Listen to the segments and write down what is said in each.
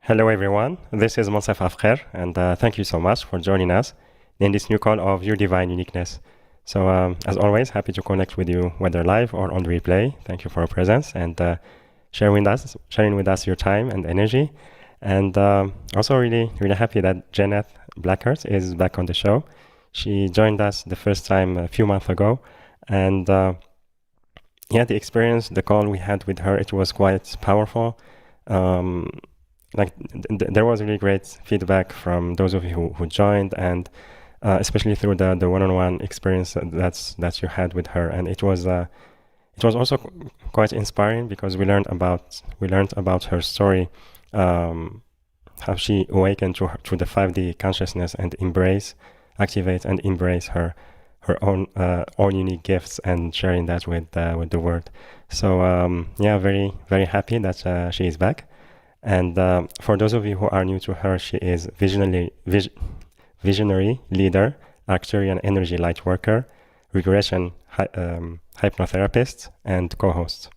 Hello, everyone. This is Monsef Afkher, and thank you so much for joining us in this new call of Your Divine Uniqueness. So, as always, happy to connect with you, whether live or on replay. Thank you for your presence and sharing with us your time and energy. And also, really happy that Jeneth Blackert is back on the show. She joined us the first time a few months ago, and yeah, the experience, the call we had with her, it was quite powerful. Um, there was really great feedback from those of you who joined, and especially through the one-on-one experience that you had with her, and it was also quite inspiring because we learned about her story, how she awakened to the 5D consciousness and activate and embrace her own unique gifts and sharing that with the world. So yeah, very happy that she is back. And for those of you who are new to her, she is visionary leader, Arcturian energy light worker, regression hypnotherapist, and co-host.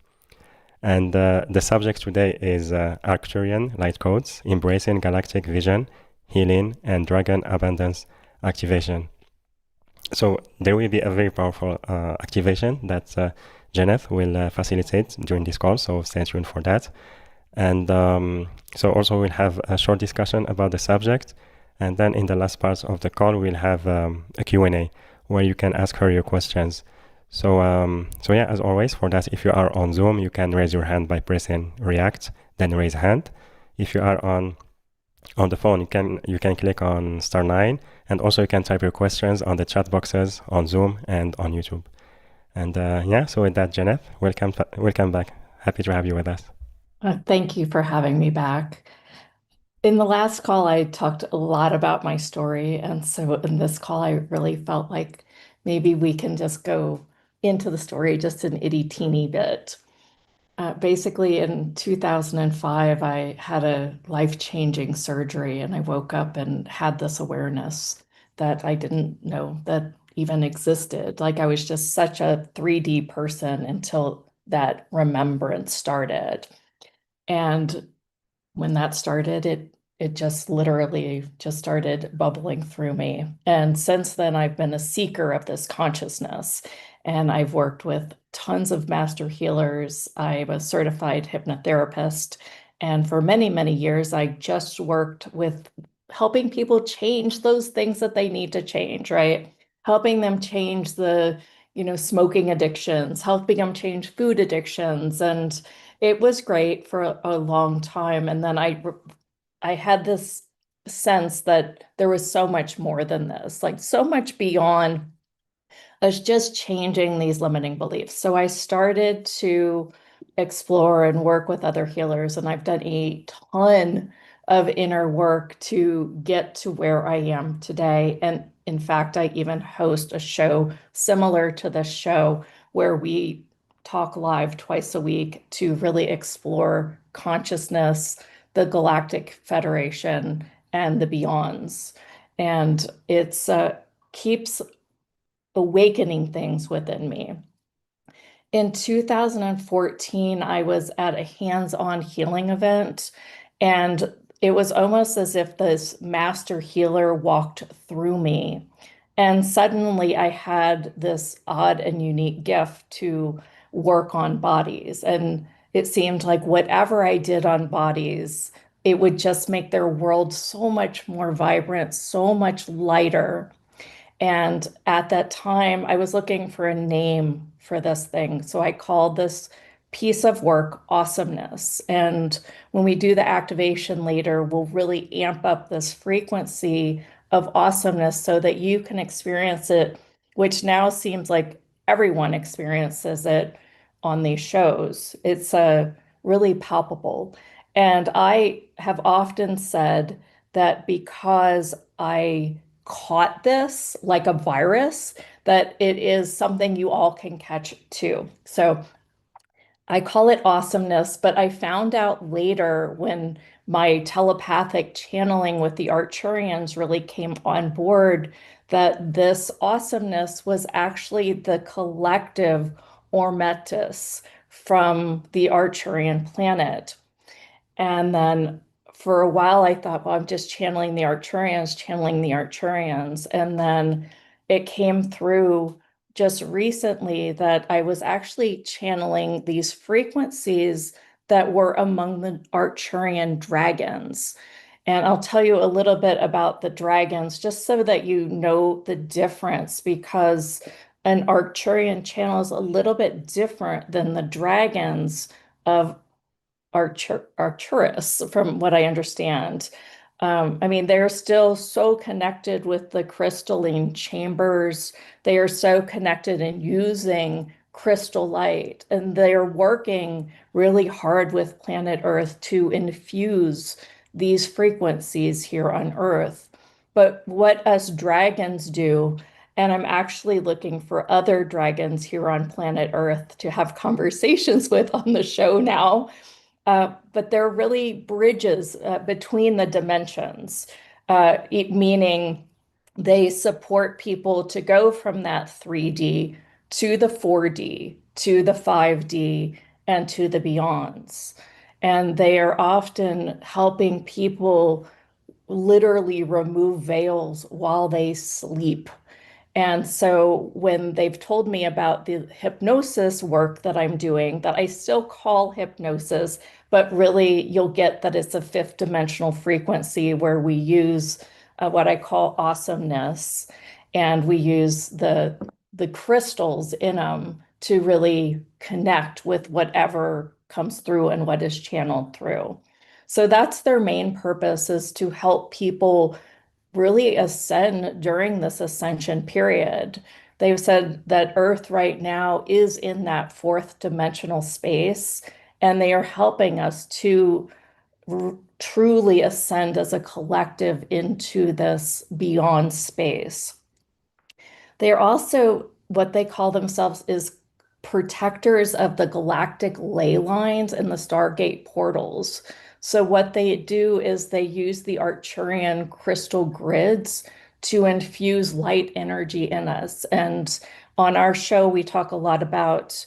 And the subject today is Arcturian light codes, embracing galactic vision, healing, and dragon abundance activation. So there will be a very powerful activation that Jeneth will facilitate during this call, so stay tuned for that. And so also we'll have a short discussion about the subject. And then in the last part of the call, we'll have a Q&A where you can ask her your questions. So yeah, as always, for that, if you are on Zoom, you can raise your hand by pressing react, then raise hand. If you are on the phone, you can click on *9, and also you can type your questions on the chat boxes on Zoom and on YouTube. And yeah, so with that, Jeneth, welcome back. Happy to have you with us. Thank you for having me back. In the last call, I talked a lot about my story. And so in this call, I really felt like maybe we can just go into the story just an itty teeny bit. Basically, in 2005, I had a life-changing surgery, and I woke up and had this awareness that I didn't know that even existed. Like I was just such a 3D person until that remembrance started. And when that started, it just literally just started bubbling through me. And since then, I've been a seeker of this consciousness. And I've worked with tons of master healers. I'm a certified hypnotherapist. And for many, many years, I just worked with helping people change those things that they need to change, right? Helping them change smoking addictions, helping them change food addictions. And it was great for a long time. And then I had this sense that there was so much more than this, like so much beyond us just changing these limiting beliefs. So I started to explore and work with other healers, and I've done a ton of inner work to get to where I am today. And in fact, I even host a show similar to this show where we talk live twice a week to really explore consciousness, the Galactic Federation, and the beyonds. And it's keeps awakening things within me. In 2014, I was at a hands-on healing event, and it was almost as if this master healer walked through me. And suddenly I had this odd and unique gift to work on bodies. And it seemed like whatever I did on bodies, it would just make their world so much more vibrant, so much lighter. And at that time, I was looking for a name for this thing. So I called this piece of work awesomeness. And when we do the activation later, we'll really amp up this frequency of awesomeness so that you can experience it, which now seems like everyone experiences it on these shows. It's really palpable. And I have often said that because I caught this like a virus, that it is something you all can catch too. So I call it awesomeness, but I found out later when my telepathic channeling with the Arcturians really came on board that this awesomeness was actually the collective Ormetus from the Arcturian planet. And then for a while I thought, well, I'm just channeling the Arcturians, channeling the Arcturians. And then it came through just recently that I was actually channeling these frequencies that were among the Arcturian dragons. And I'll tell you a little bit about the dragons just so that you know the difference, because an Arcturian channel is a little bit different than the dragons of Arcturus, from what I understand. I mean, they're still so connected with the crystalline chambers. They are so connected in using crystal light, and they are working really hard with planet Earth to infuse these frequencies here on Earth. But what us dragons do, and I'm actually looking for other dragons here on planet Earth to have conversations with on the show now, but they're really bridges between the dimensions, meaning they support people to go from that 3D to the 4D, to the 5D, and to the beyonds. And they are often helping people literally remove veils while they sleep. And so when they've told me about the hypnosis work that I'm doing, that I still call hypnosis, but really you'll get that it's a fifth dimensional frequency where we use what I call awesomeness, and we use the crystals in them to really connect with whatever comes through and what is channeled through. So that's their main purpose, is to help people really ascend during this ascension period. They've said that Earth right now is in that fourth dimensional space, and they are helping us to truly ascend as a collective into this beyond space. They are also, what they call themselves is protectors of the galactic ley lines and the Stargate portals. So what they do is they use the Arcturian crystal grids to infuse light energy in us. And on our show, we talk a lot about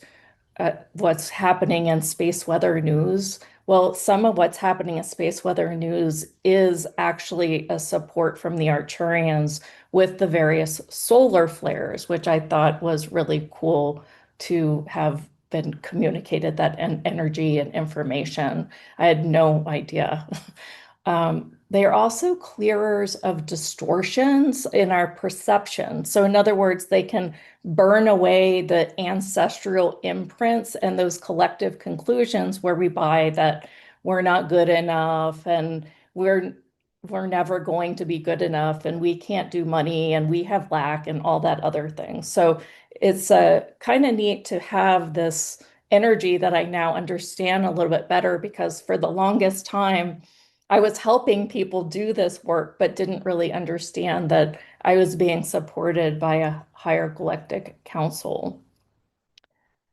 what's happening in space weather news. Well, some of what's happening in space weather news is actually a support from the Arcturians with the various solar flares, which I thought was really cool to have been communicated, that energy and information. I had no idea. They are also clearers of distortions in our perception. So, in other words, they can burn away the ancestral imprints and those collective conclusions where we buy that we're not good enough, and we're never going to be good enough, and we can't do money, and we have lack, and all that other thing. So it's kind of neat to have this energy that I now understand a little bit better, because for the longest time I was helping people do this work, but didn't really understand that I was being supported by a higher galactic council.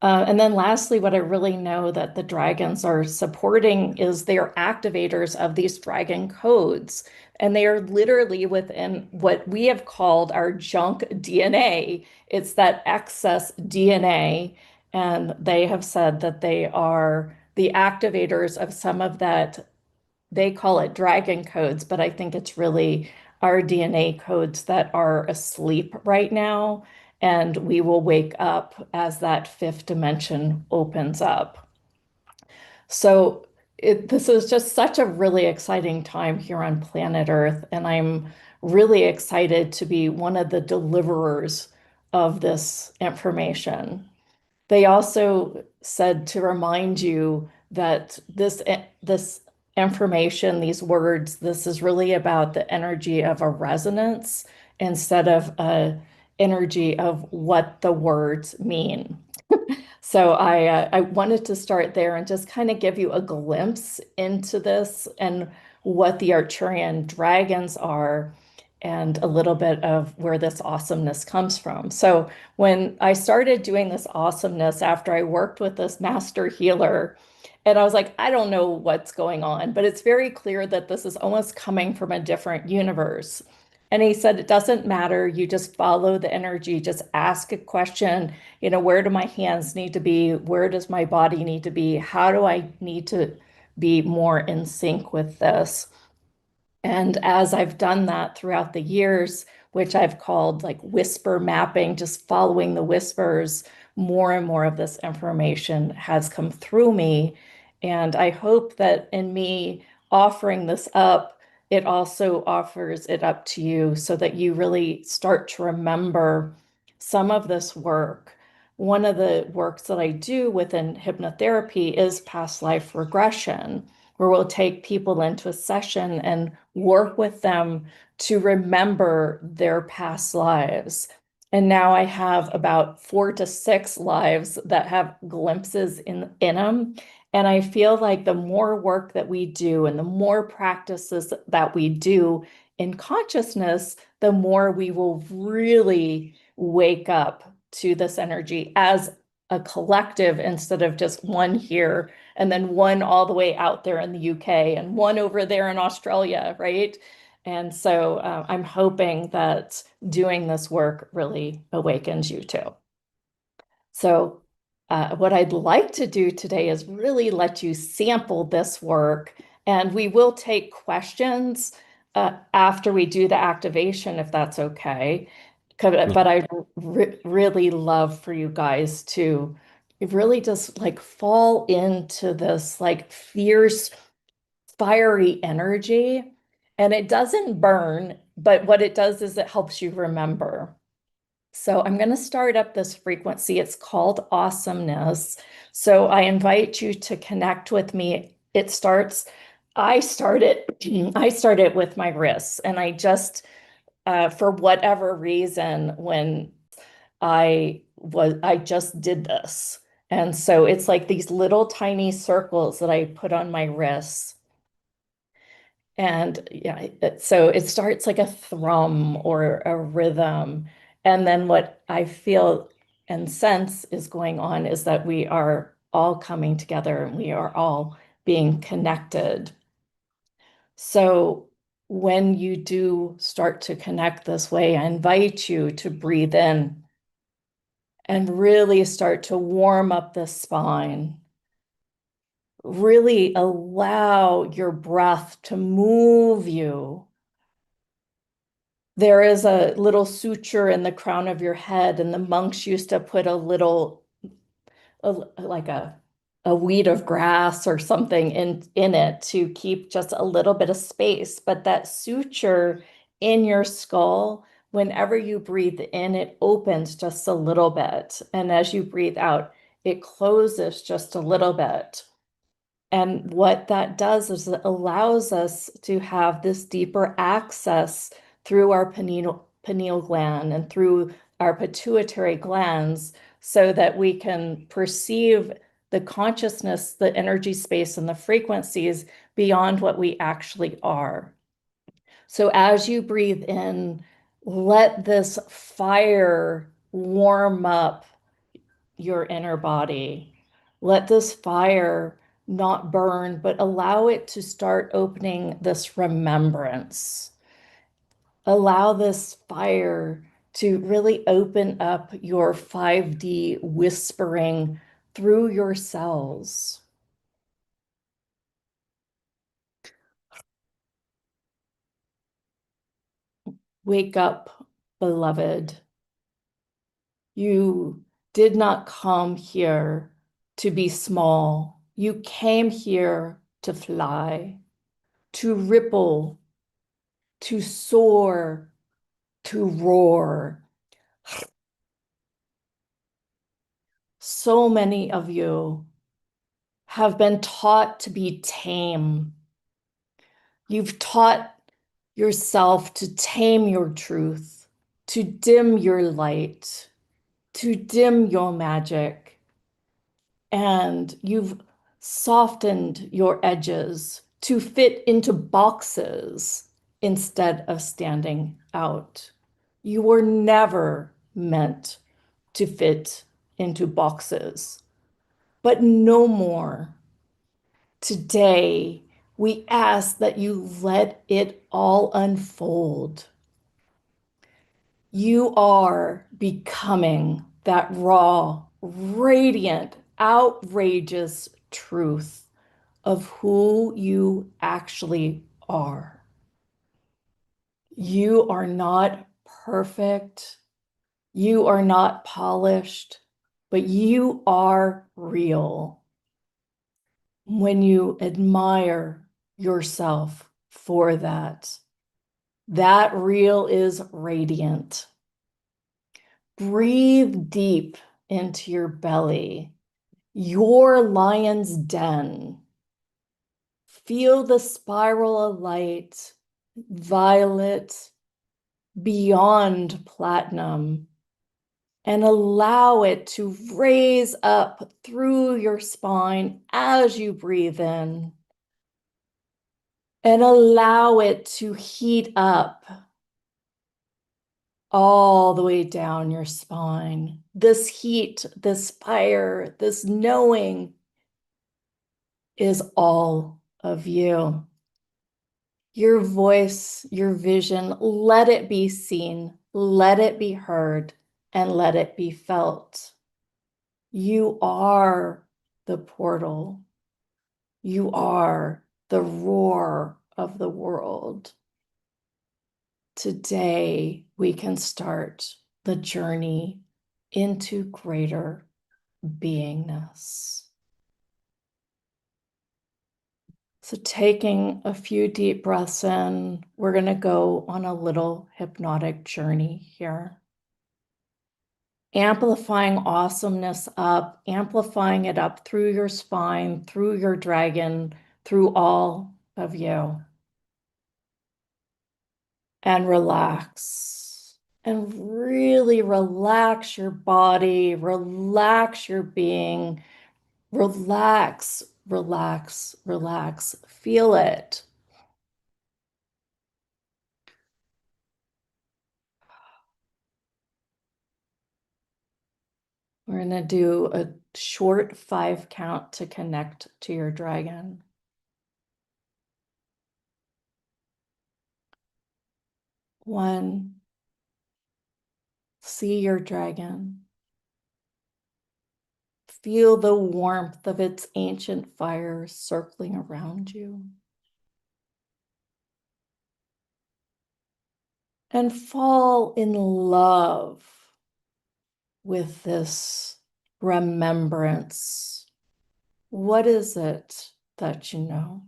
And then lastly, what I really know that the dragons are supporting is they're activators of these dragon codes. And they are literally within what we have called our junk DNA. It's that excess DNA. And they have said that they are the activators of some of that. They call it dragon codes, but I think it's really our DNA codes that are asleep right now. And we will wake up as that fifth dimension opens up. So this is just such a really exciting time here on planet Earth. And I'm really excited to be one of the deliverers of this information. They also said to remind you that this information, these words, this is really about the energy of a resonance instead of a energy of what the words mean. So I wanted to start there and just kind of give you a glimpse into this and what the Arcturian dragons are, and a little bit of where this awesomeness comes from. So when I started doing this awesomeness after I worked with this master healer, and I was like, I don't know what's going on, but it's very clear that this is almost coming from a different universe. And he said, it doesn't matter. You just follow the energy, just ask a question. Where do my hands need to be? Where does my body need to be? How do I need to be more in sync with this. And as I've done that throughout the years, which I've called like whisper mapping, just following the whispers, more and more of this information has come through me. And I hope that in me offering this up, it also offers it up to you so that you really start to remember some of this work. One of the works that I do within hypnotherapy is past life regression, where we'll take people into a session and work with them to remember their past lives. And now I have about 4 to 6 lives that have glimpses in them. And I feel like the more work that we do and the more practices that we do in consciousness, the more we will really wake up to this energy as a collective instead of just one here and then one all the way out there in the UK and one over there in Australia, right? And so I'm hoping that doing this work really awakens you too. So what I'd like to do today is really let you sample this work, and we will take questions after we do the activation, if that's okay. Yeah. But I'd really love for you guys to really just like fall into this like fierce, fiery energy. And it doesn't burn, but what it does is it helps you remember. So I'm going to start up this frequency. It's called awesomeness. So I invite you to connect with me. I started, I started with my wrists, and I just, for whatever reason, when I just did this. And so it's like these little tiny circles that I put on my wrists. And yeah, so it starts like a thrum or a rhythm. And then what I feel and sense is going on is that we are all coming together and we are all being connected. So when you do start to connect this way, I invite you to breathe in and really start to warm up the spine. Really allow your breath to move you. There is a little suture in the crown of your head, and the monks used to put like a weed of grass or something in it to keep just a little bit of space. But that suture in your skull, whenever you breathe in, it opens just a little bit. And as you breathe out, it closes just a little bit. And what that does is it allows us to have this deeper access through our pineal gland and through our pituitary glands so that we can perceive the consciousness, the energy space, and the frequencies beyond what we actually are. So as you breathe in, let this fire warm up your inner body. Let this fire not burn, but allow it to start opening this remembrance. Allow this fire to really open up your 5D whispering through your cells. Wake up, beloved. You did not come here to be small. You came here to fly, to ripple, to soar, to roar. So many of you have been taught to be tame. You've taught yourself to tame your truth, to dim your light, to dim your magic, and you've softened your edges to fit into boxes instead of standing out. You were never meant to fit into boxes, but no more. Today, we ask that you let it all unfold. You are becoming that raw, radiant, outrageous truth of who you actually are. You are not perfect. You are not polished, but you are real. When you admire yourself for that, that real is radiant. Breathe deep into your belly, your lion's den. Feel the spiral of light, violet, beyond platinum, and allow it to raise up through your spine as you breathe in. And allow it to heat up all the way down your spine. This heat, this fire, this knowing is all of you. Your voice, your vision, let it be seen, let it be heard, and let it be felt. You are the portal. You are the roar of the world. Today, we can start the journey into greater beingness. So, taking a few deep breaths in, we're going to go on a little hypnotic journey here. Amplifying awesomeness up, amplifying it up through your spine, through your dragon, through all of you. And relax. And really relax your body, relax your being, relax, relax, relax. Feel it. We're going to do a short 5 count to connect to your dragon. 1, see your dragon. Feel the warmth of its ancient fire circling around you. And fall in love with this remembrance. What is it that you know?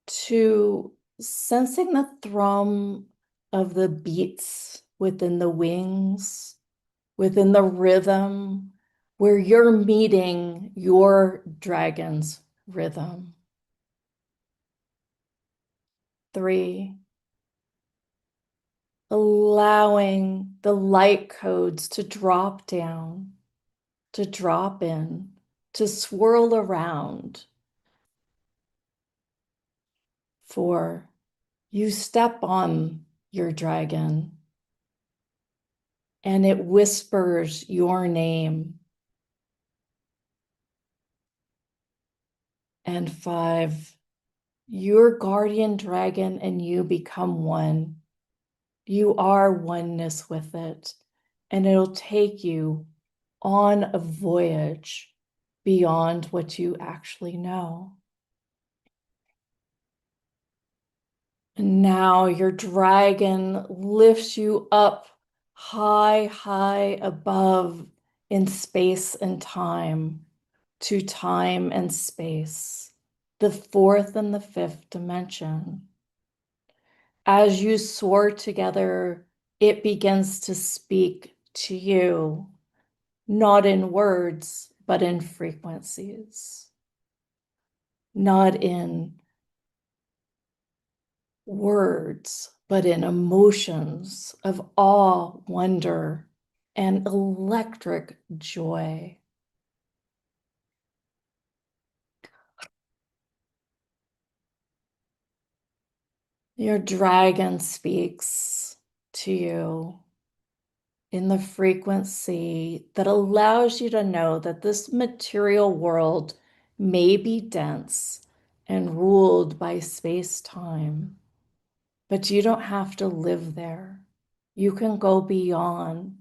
2, sensing the thrum of the beats within the wings, within the rhythm, where you're meeting your dragon's rhythm. 3, allowing the light codes to drop down, to drop in, to swirl around. 4, you step on your dragon and it whispers your name. And 5, your guardian dragon and you become one. You are oneness with it, and it'll take you on a voyage beyond what you actually know. And now your dragon lifts you up high, high above in space and time, to time and space, the 4th and the 5th dimension. As you soar together, it begins to speak to you, not in words, but in frequencies, not in words, but in emotions of awe, wonder, and electric joy. Your dragon speaks to you in the frequency that allows you to know that this material world may be dense and ruled by space-time, but you don't have to live there. You can go beyond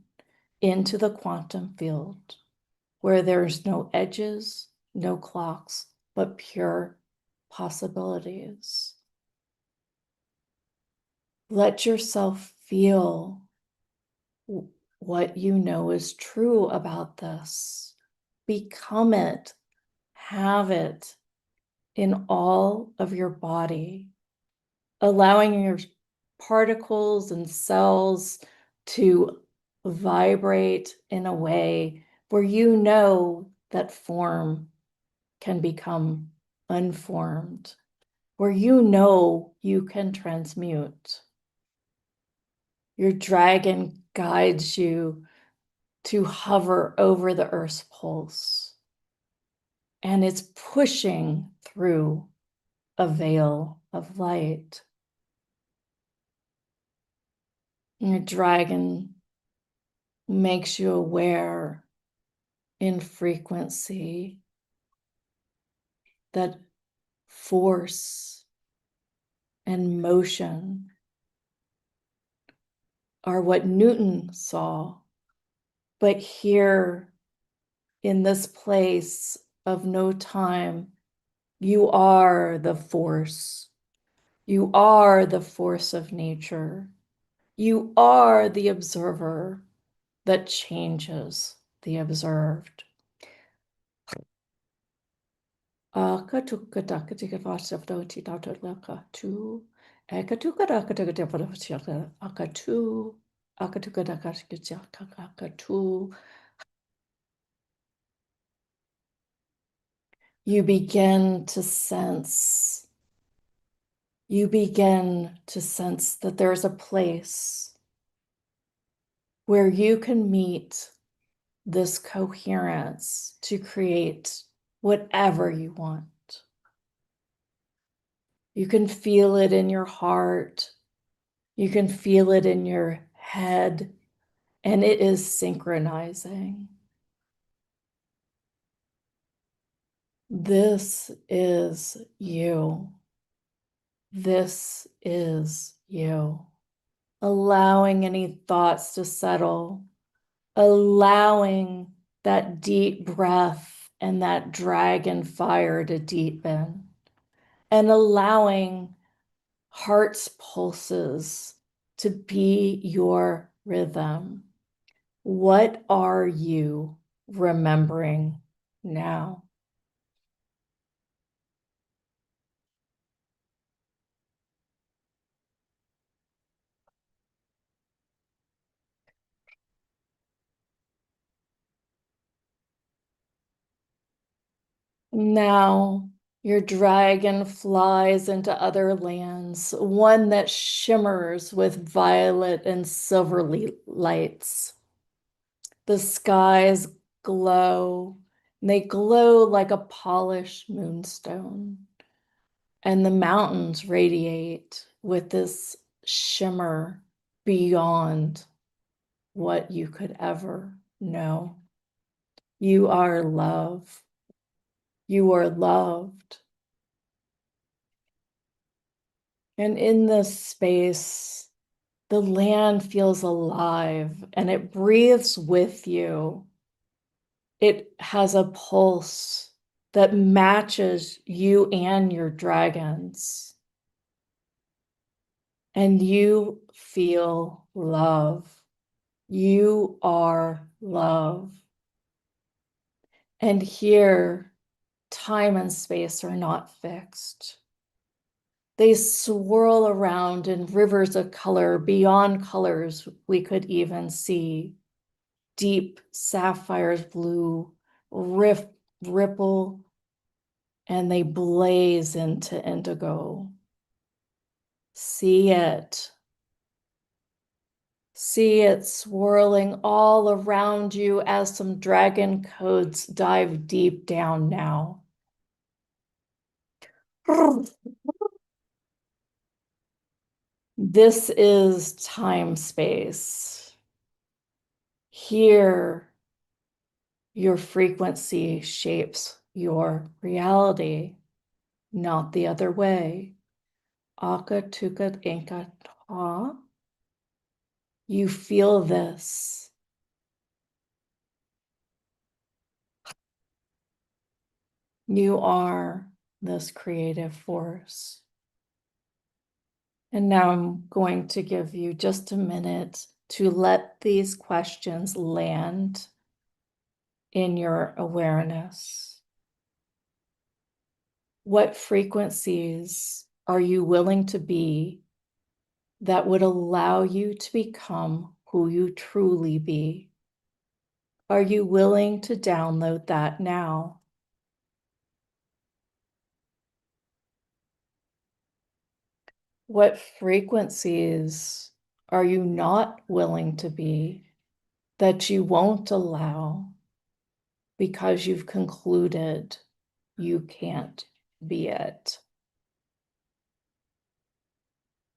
into the quantum field where there's no edges, no clocks, but pure possibilities. Let yourself feel what you know is true about this. Become it, have it in all of your body, allowing your particles and cells to vibrate in a way where you know that form can become unformed, where you know you can transmute. Your dragon guides you to hover over the Earth's pulse, and it's pushing through a veil of light. Your dragon makes you aware in frequency that force and motion are what Newton saw. But here in this place of no time, you are the force. You are the force of nature. You are the observer that changes the observed. You begin to sense that there's a place where you can meet this coherence to create whatever you want. You can feel it in your heart. You can feel it in your head, and it is synchronizing. This is you. This is you. Allowing any thoughts to settle, allowing that deep breath and that dragon fire to deepen, and allowing heart's pulses to be your rhythm. What are you remembering now? Now your dragon flies into other lands, one that shimmers with violet and silvery lights. The skies glow, and they glow like a polished moonstone. And the mountains radiate with this shimmer beyond what you could ever know. You are love. You are loved. And in this space, the land feels alive and it breathes with you. It has a pulse that matches you and your dragons. And you feel love. You are love. And here, time and space are not fixed. They swirl around in rivers of color beyond colors we could even see. Deep sapphires blue ripple, and they blaze into indigo. See it. See it swirling all around you as some dragon codes dive deep down now. This is time space. Here, your frequency shapes your reality, not the other way. Aka tuka inka ta. You feel this. You are this creative force. And now I'm going to give you just a minute to let these questions land in your awareness. What frequencies are you willing to be that would allow you to become who you truly be? Are you willing to download that now? What frequencies are you not willing to be that you won't allow because you've concluded you can't be it?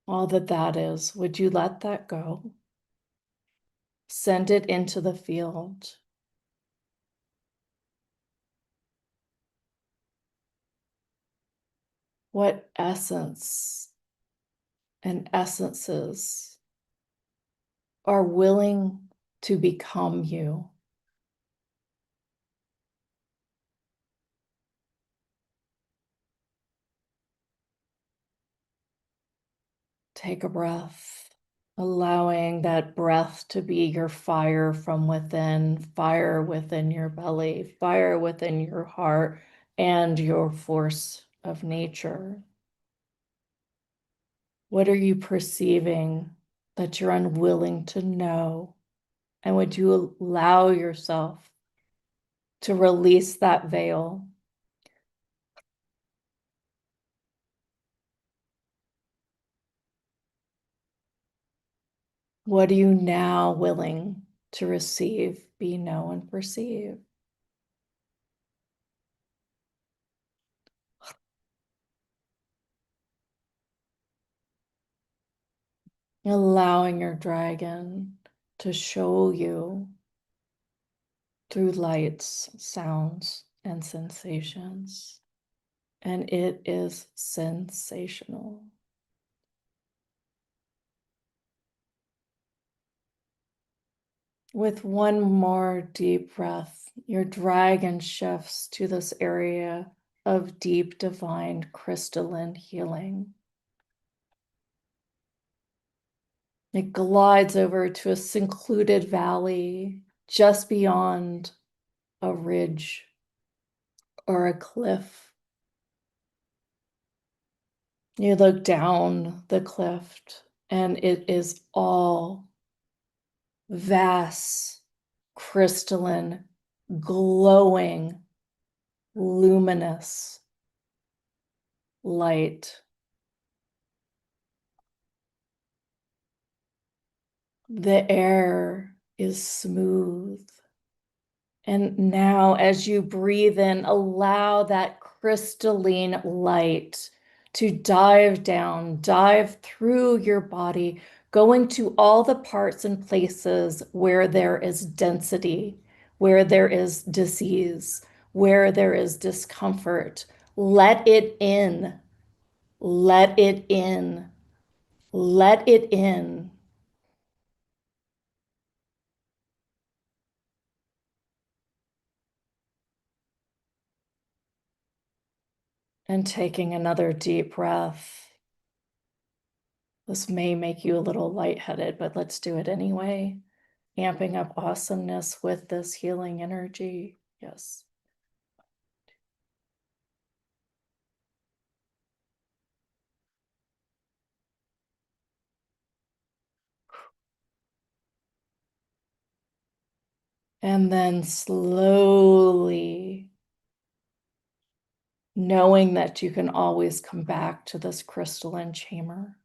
All that is, would you let that go? Send it into the field. What essence and essences are willing to become you? Take a breath, allowing that breath to be your fire from within, fire within your belly, fire within your heart, and your force of nature. What are you perceiving that you're unwilling to know? And would you allow yourself to release that veil? What are you now willing to receive, be, know, and perceive? Allowing your dragon to show you through lights, sounds, and sensations. And it is sensational. With one more deep breath, your dragon shifts to this area of deep divine crystalline healing. It glides over to a secluded valley just beyond a ridge or a cliff. You look down the cliff, and it is all vast, crystalline, glowing, luminous light. The air is smooth. And now, as you breathe in, allow that crystalline light to dive down, dive through your body, going to all the parts and places where there is density, where there is disease, where there is discomfort. Let it in, let it in, let it in. And taking another deep breath. This may make you a little lightheaded, but let's do it anyway. Amping up awesomeness with this healing energy. Yes. And then slowly, knowing that you can always come back to this crystalline chamber.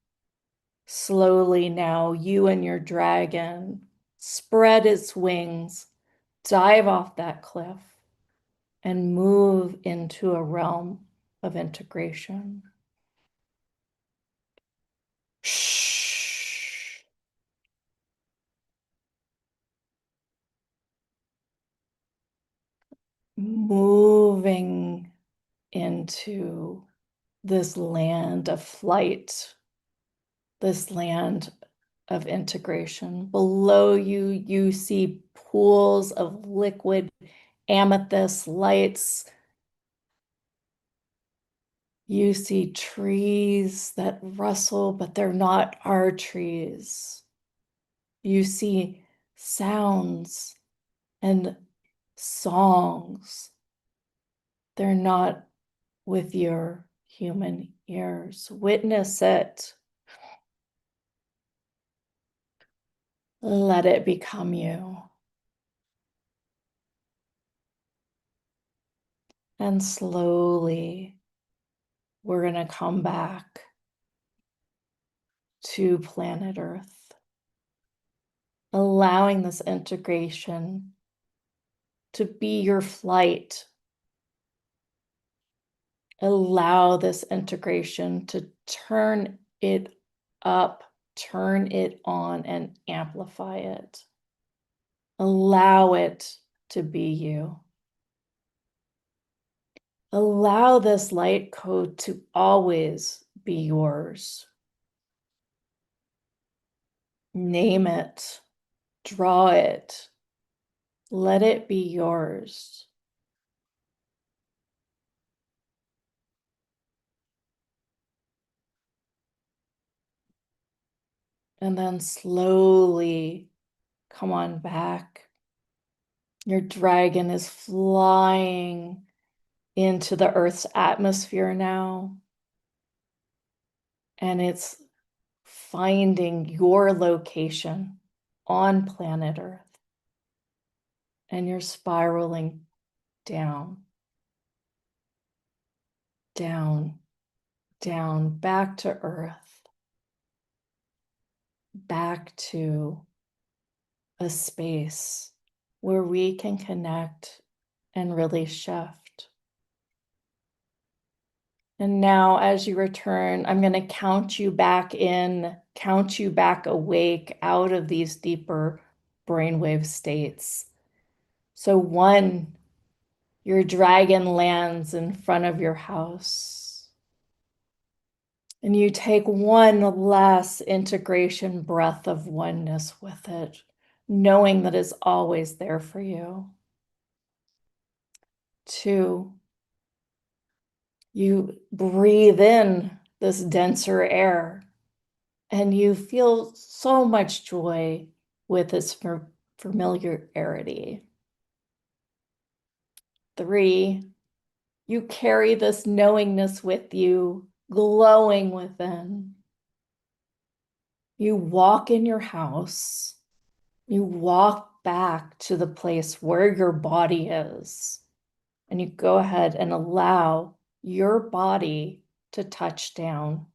Slowly now, you and your dragon spread its wings, dive off that cliff, and move into a realm of integration. Shh. Moving into this land of flight, this land of integration. Below you, you see pools of liquid amethyst lights You see trees that rustle, but they're not our trees. You see sounds and songs. They're not with your human ears. Witness it. Let it become you. And slowly, we're going to come back to planet Earth, allowing this integration to be your flight. Allow this integration to turn it up, turn it on, and amplify it. Allow it to be you. Allow this light code to always be yours. Name it, draw it, let it be yours. And then slowly come on back. Your dragon is flying into the Earth's atmosphere now. And it's finding your location on planet Earth. And you're spiraling down, down, down, back to Earth, back to a space where we can connect and really shift. And now, as you return, I'm going to count you back in, count you back awake out of these deeper brainwave states. So 1, your dragon lands in front of your house. And you take one last integration breath of oneness with it, knowing that it's always there for you. 2, you breathe in this denser air and you feel so much joy with its familiarity. 3, you carry this knowingness with you, glowing within. You walk in your house, you walk back to the place where your body is, and you go ahead and allow your body to touch down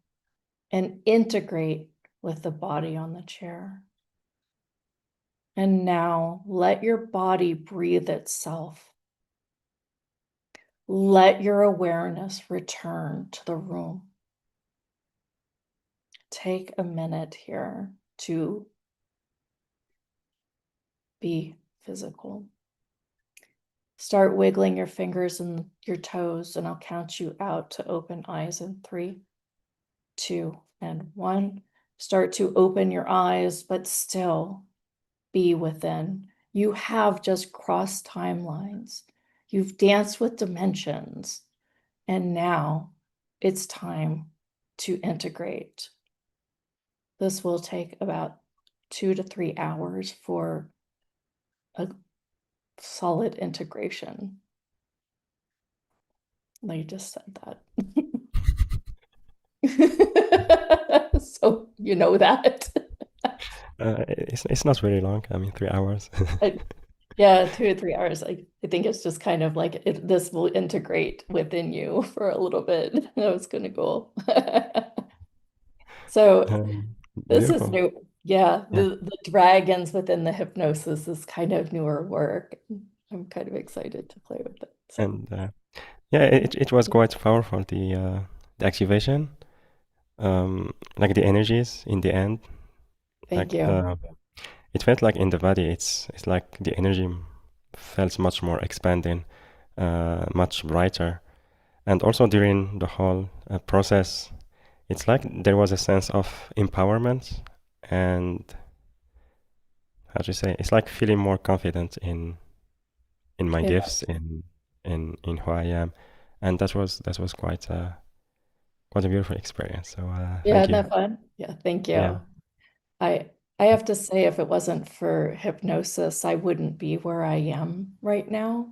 and integrate with the body on the chair. And now let your body breathe itself. Let your awareness return to the room. Take a minute here to be physical. Start wiggling your fingers and your toes, and I'll count you out to open eyes in 3, 2, and 1. Start to open your eyes, but still be within. You have just crossed timelines. You've danced with dimensions, and now it's time to integrate. This will take about 2 to 3 hours for a solid integration. I just said that. So you know that. It's not really long. I mean, 3 hours. Yeah, 2 or 3 hours. I think it's just kind of like this will integrate within you for a little bit. That was gonna go. So this is Beautiful. new. Yeah, Yeah, the dragons within the hypnosis is kind of newer work. I'm kind of excited to play with it. So and yeah, it was quite powerful. The activation, like the energies in the end, thank like you. it felt like in the body. It's like the energy felt much more expanding, much brighter, and also during the whole process, it's like there was a sense of empowerment and how to say, it's like feeling more confident in my It gifts, in who I am, and that was quite was a beautiful experience. So Yeah, thank isn't you. that fun? Yeah, thank Yeah. you. I have to say, if it wasn't for hypnosis, I wouldn't be where I am right now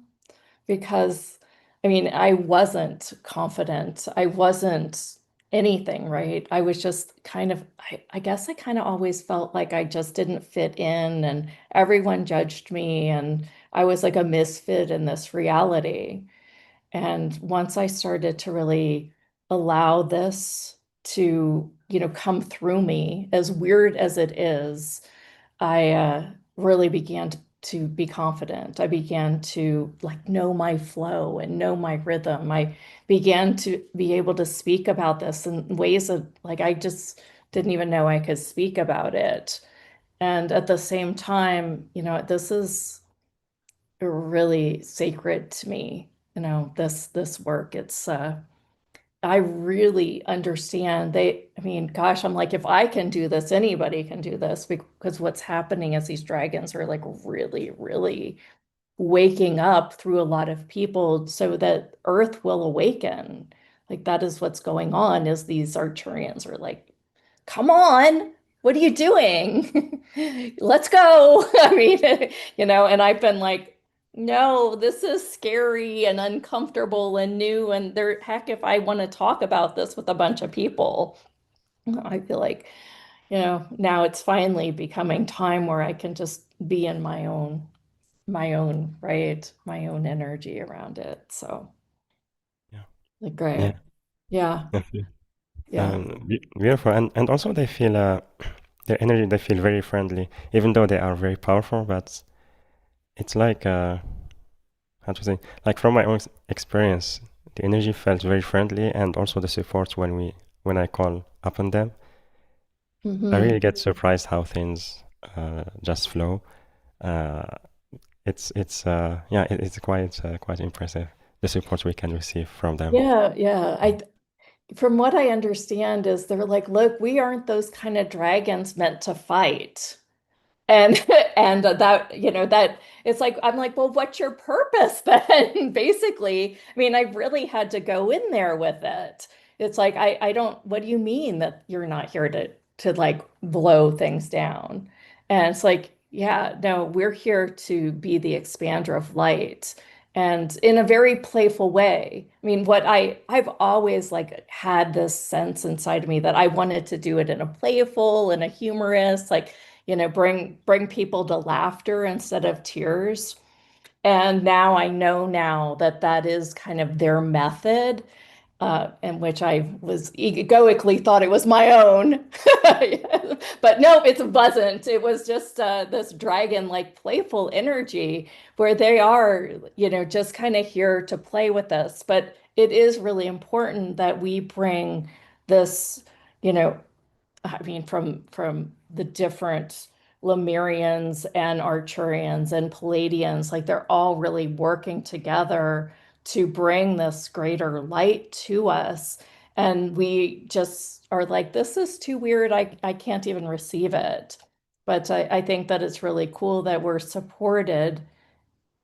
because I mean, I wasn't confident. I wasn't anything, right? I was just kind of, I guess I kind of always felt like I just didn't fit in and everyone judged me and I was like a misfit in this reality. And once I started to really allow this to, come through me, as weird as it is, I really began to be confident. I began to like know my flow and know my rhythm. I began to be able to speak about this in ways that like I just didn't even know I could speak about it. And at the same time, this is really sacred to me, this work. It's I really understand I mean, gosh, I'm like, if I can do this, anybody can do this because what's happening is these dragons are like really, really waking up through a lot of people so that Earth will awaken. Like that is what's going on is these Arcturians are like, come on, what are you doing? Let's go. I mean, and I've been like, no, this is scary and uncomfortable and new. And there, heck, if I want to talk about this with a bunch of people, I feel like, now it's finally becoming time where I can just be in right, my own energy around it. So, Yeah. like, great. Yeah. Yeah. Definitely. Yeah. Beautiful. And also they feel their energy, they feel very friendly, even though they are very powerful, but it's like how to say, like from my own experience, the energy felt very friendly, and also the support when I call upon them, I Hmm. really get surprised how things just flow. Uh, it's quite impressive the support we can receive from them. Yeah. Yeah. From what I understand is they're like, look, we aren't those kind of dragons meant to fight. And and that, that it's like I'm like, well, what's your purpose then? Basically, I mean, I really had to go in there with it. It's like I don't, what do you mean that you're not here to like blow things down? And it's like, yeah, no, we're here to be the expander of light and in a very playful way. I mean, I've always like had this sense inside of me that I wanted to do it in a playful and a humorous, like bring people to laughter instead of tears. And now I know now that that is kind of their method, in which I was egoically thought it was my own. But no, it wasn't. It was just this dragon-like playful energy where they are, just kind of here to play with us. But it is really important that we bring this, you know, I mean, from the different Lemurians and Arcturians and Palladians, like they're all really working together to bring this greater light to us. And we just are like, this is too weird. I can't even receive it. But I think that it's really cool that we're supported,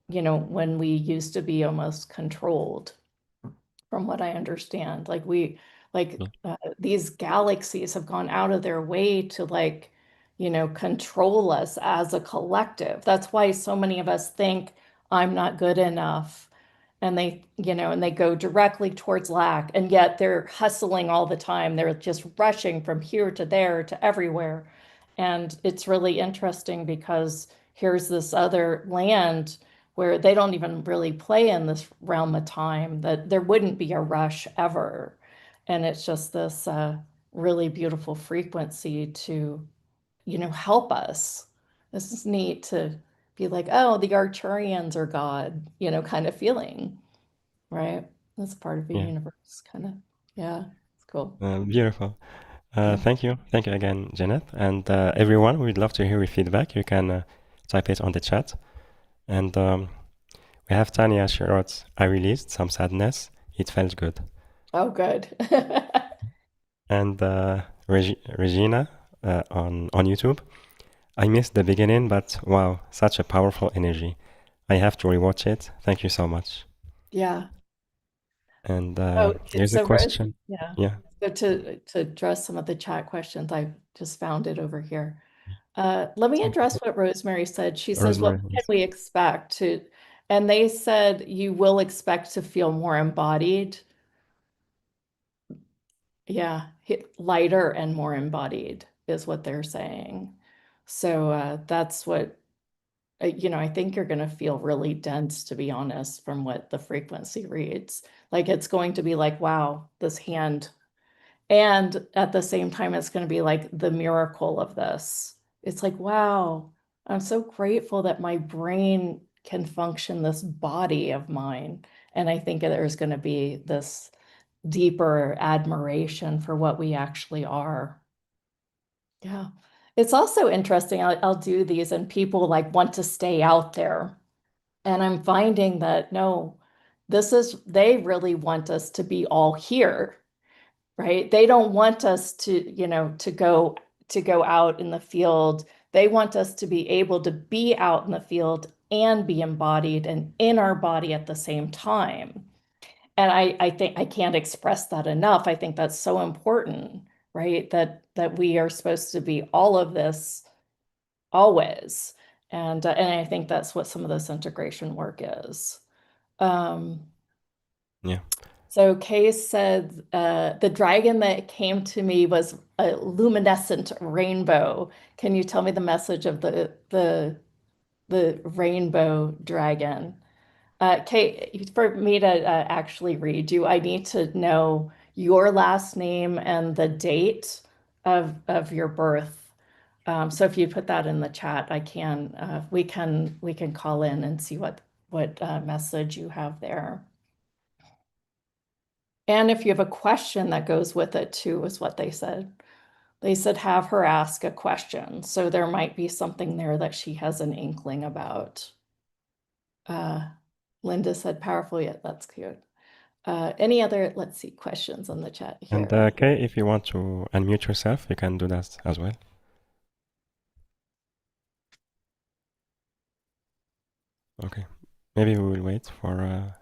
when we used to be almost controlled from what I understand. Like Yeah. these galaxies have gone out of their way to like, control us as a collective. That's why so many of us think I'm not good enough. And they go directly towards lack. And yet they're hustling all the time. They're just rushing from here to there to everywhere. And it's really interesting because here's this other land where they don't even really play in this realm of time, that there wouldn't be a rush ever. And it's just this really beautiful frequency to, help us. This is neat to be like, oh, the Arcturians are God, kind of feeling, right? That's part of the Yeah. universe, kind of. Yeah, it's cool. Beautiful. Yeah. Thank you again, Janet. And everyone, we'd love to hear your feedback. You can type it on the chat. And we have Tanya. She wrote, I released some sadness. It felt good. Oh, good. And Regina on YouTube, I missed the beginning, but wow, such a powerful energy. I have to rewatch it. Thank you so much. Yeah. And Oh, here's a so question. yeah. Yeah. So to address some of the chat questions, I just found it over here. Let me So, address what Rosemary said. She says, what Rosemary, can yes. we expect to, and they said you will expect to feel more embodied. Yeah, lighter and more embodied is what they're saying. So that's what, I think you're going to feel really dense, to be honest, from what the frequency reads. Like it's going to be like, wow, this hand. And at the same time, it's going to be like the miracle of this. It's like, wow, I'm so grateful that my brain can function this body of mine. And I think there's going to be this deeper admiration for what we actually are. Yeah. It's also interesting. I'll do these and people like want to stay out there. And I'm finding that no, they really want us to be all here, right? They don't want us to go out in the field. They want us to be able to be out in the field and be embodied and in our body at the same time. And I think I can't express that enough. I think that's so important, right? That we are supposed to be all of this always. And I think that's what some of this integration work is. Um, Yeah. so Kay said the dragon that came to me was a luminescent rainbow. Can you tell me the message of the rainbow dragon? Kate, for me to actually read you, I need to know your last name and the date of your birth. So if you put that in the chat, we can call in and see what message you have there. And if you have a question that goes with it too, is what they said. They said have her ask a question. So there might be something there that she has an inkling about. Uh, Linda said powerful, yet that's cute. Any other, let's see, questions on the chat And here? Kay, if you want to unmute yourself, you can do that as well. Okay. Maybe we will wait for a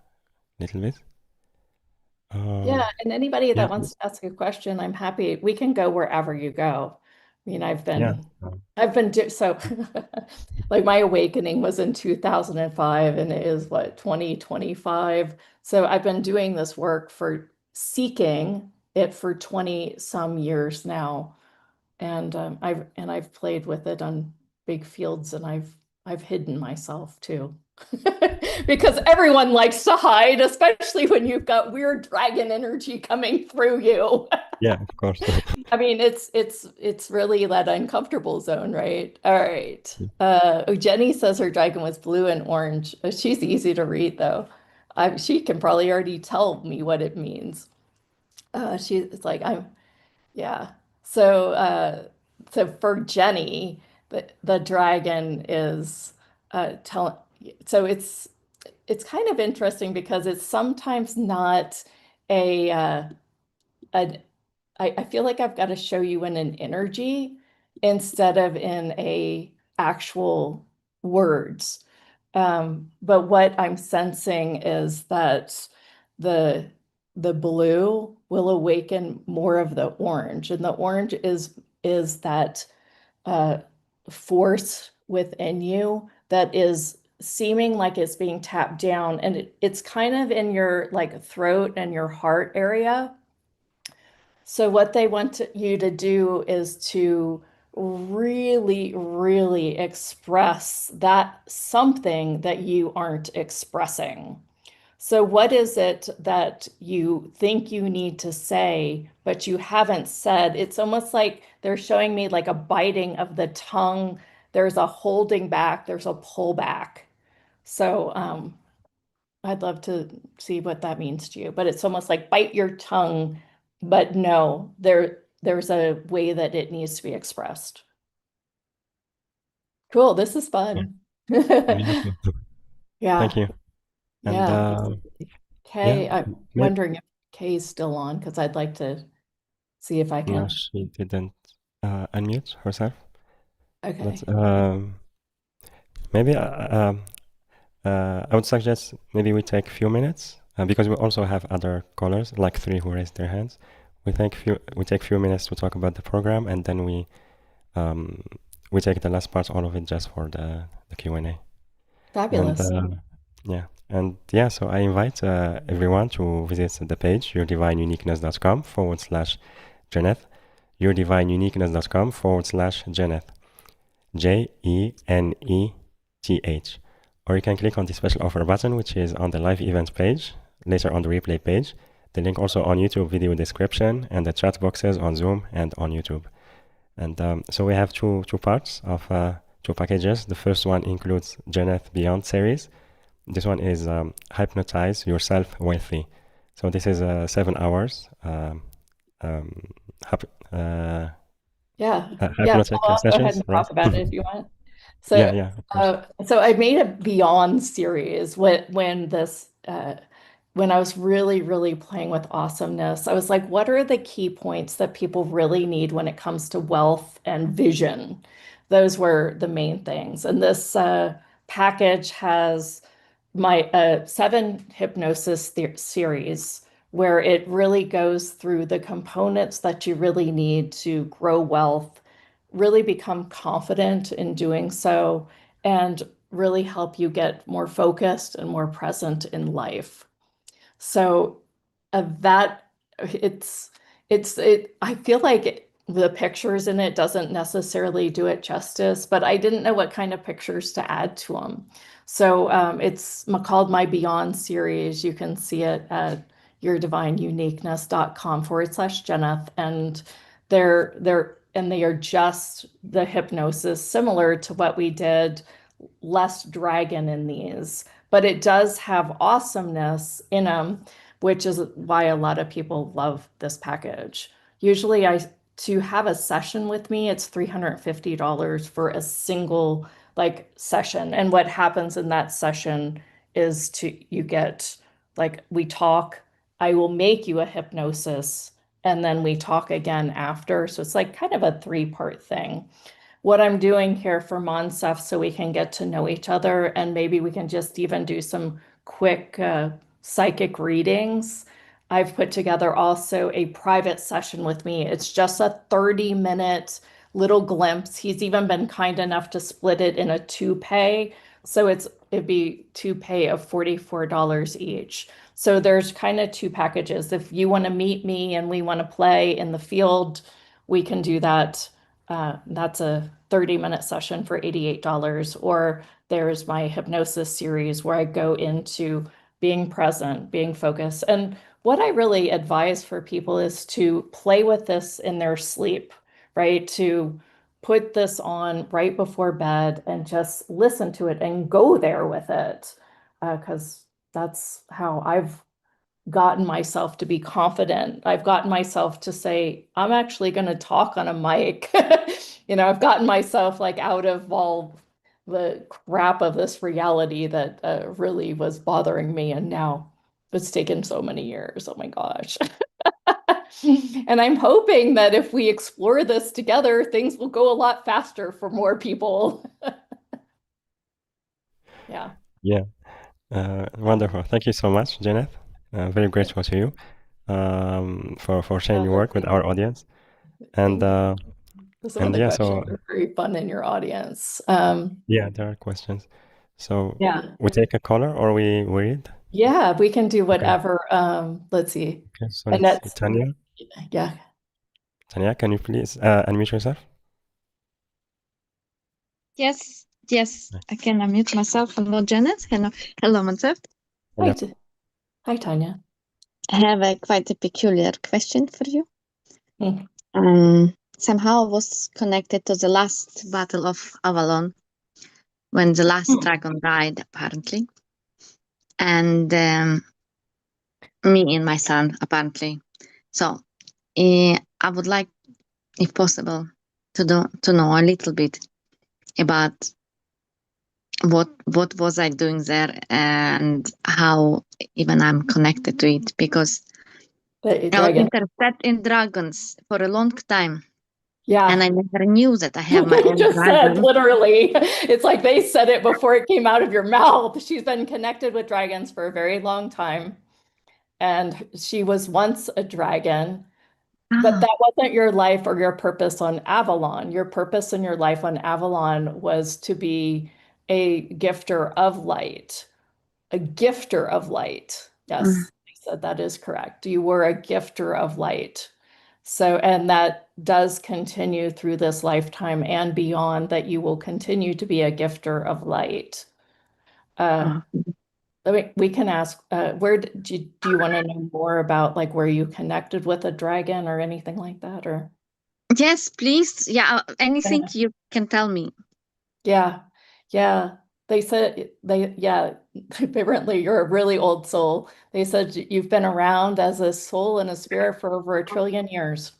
little bit. Yeah, and anybody Yeah, that wants to ask a question, I'm happy. We can go wherever you go. I mean, yeah. I've been so like my awakening was in 2005 and it is what 2025. So I've been doing this work for seeking it for 20 some years now. And I've played with it on big fields and I've hidden myself too. Because everyone likes to hide, especially when you've got weird dragon energy coming through you. Yeah, of course. I mean, it's really that uncomfortable zone, right? All right. Jenny says her dragon was blue and orange. She's easy to read though. She can probably already tell me what it means. It's like yeah. So so for Jenny, the dragon is tell so it's kind of interesting because it's sometimes not a a I feel like I've got to show you in an energy instead of in a actual words. But what I'm sensing is that the the blue will awaken more of the orange, and the orange is that uh, force within you that is seeming like it's being tapped down, and it's kind of in your like throat and your heart area. So what they want you to do is to really, really express that something that you aren't expressing. So what is it that you think you need to say, but you haven't said? It's almost like they're showing me like a biting of the tongue. There's a holding back, there's a pullback. So I'd love to see what that means to you, but it's almost like bite your tongue, but no, there's a way that it needs to be expressed. Cool, this is Yeah, fun. beautiful. Thank Yeah, you. And yeah. yeah, Kay, I'm maybe, wondering if Kay's still on because I'd like to see if I no, can. she didn't unmute herself. But Okay. maybe I would suggest maybe we take a few minutes because we also have other callers, like three who raised their hands. we take few minutes to talk about the program, and then um, we take the last part, all of it, just for the Q&A. And Fabulous. yeah, and yeah, so I invite everyone to visit the page yourdivineuniqueness.com/Jeneth, yourdivineuniqueness.com/Jeneth, Jeneth. Or you can click on the special offer button, which is on the live events page, later on the replay page. The link also on YouTube video description and the chat boxes on Zoom and on YouTube. And so we have two parts of two packages. The first one includes Jeneth Beyond series. This one is Hypnotize Yourself Wealthy. So this is 7 hours um, hyp- uh, Yeah. Yeah. So hypnotic I'll go ahead sessions, and right? talk about it if you want. Yeah, So, yeah, of course. so I made a Beyond series when I was really, really playing with awesomeness. I was like, what are the key points that people really need when it comes to wealth and vision? Those were the main things. And this package has my seven hypnosis series where it really goes through the components that you really need to grow wealth, really become confident in doing so, and really help you get more focused and more present in life. So that it's I feel like the pictures in it doesn't necessarily do it justice, but I didn't know what kind of pictures to add to them. So it's called my Beyond series. You can see it at yourdivineuniqueness.com/Jeneth. And they are just the hypnosis similar to what we did, less dragon in these, but it does have awesomeness in them, which is why a lot of people love this package. Usually, to have a session with me, it's $350 for a single like session. And what happens in that session is you get like we talk, I will make you a hypnosis, and then we talk again after. So it's like kind of a three-part thing. What I'm doing here for Monsef so we can get to know each other and maybe we can just even do some quick psychic readings. I've put together also a private session with me. It's just a 30-minute little glimpse. He's even been kind enough to split it in a two pay. So it'd be two pay of $44 each. So there's kind of two packages. If you want to meet me and we want to play in the field, we can do that. That's a 30-minute session for $88. Or there's my hypnosis series where I go into being present, being focused. And what I really advise for people is to play with this in their sleep, right? To put this on right before bed and just listen to it and go there with it. Because that's how I've gotten myself to be confident. I've gotten myself to say, I'm actually going to talk on a mic. I've gotten myself like out of all the crap of this reality that really was bothering me. And now it's taken so many years. Oh my gosh. And I'm hoping that if we explore this together, things will go a lot faster for more people. Yeah. Yeah, wonderful. Thank you so much, Jeneth. Very grateful to you for sharing your work with our audience. And Thank you. Some of the yeah, questions so are very fun in your audience. yeah, there are questions. So Yeah. we take a caller or we read? Yeah, we can do Okay. whatever. Let's see. Okay, so let's see. Annette's, Tanya. yeah. Tanya, can you please unmute yourself? Yes, yes, I can unmute myself. Hello, Janet. Hello, Monsef. Hello. Hi, Tanya. I have a quite a peculiar question for you. Hmm. Somehow was connected to the last battle of Avalon when the last dragon died, apparently, and me and my son, apparently. So I would like, if possible, to know a little bit about what was I doing there and how even I'm connected to it, because I was interested in dragons for a long time. Yeah. And I never knew that I have my You own just dragon. said, literally. It's like they said it before it came out of your mouth. She's been connected with dragons for a very long time. And she was once a dragon. But Ah, that wasn't your life or your purpose on Avalon. Your purpose in your life on Avalon was to be a gifter of light, a gifter of light. mm, Yes, I said that is correct. You were a gifter of light. So, and that does continue through this lifetime and beyond, that you will continue to be a gifter of light. Uh, oh. we can ask, do you want to know more about like where you connected with a dragon or anything like that? Or Yes, please. Yeah, anything yeah, you can tell me. yeah, yeah. They said yeah, apparently you're a really old soul. They said you've been around as a soul and a spirit for over 1 trillion years.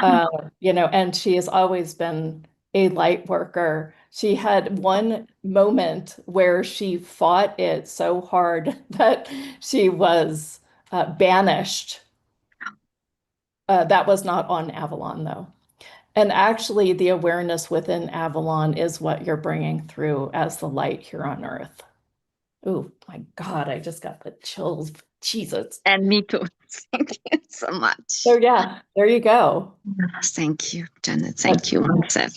Uh, and she has always been a light worker. She had one moment where she fought it so hard that she was banished. That was not on Avalon, though. And actually, the awareness within Avalon is what you're bringing through as the light here on Earth. Oh my God, I just got the chills. Jesus. And me too. Thank you so So much. yeah, there you go. Thank you, Janet. Thank That's, you, myself.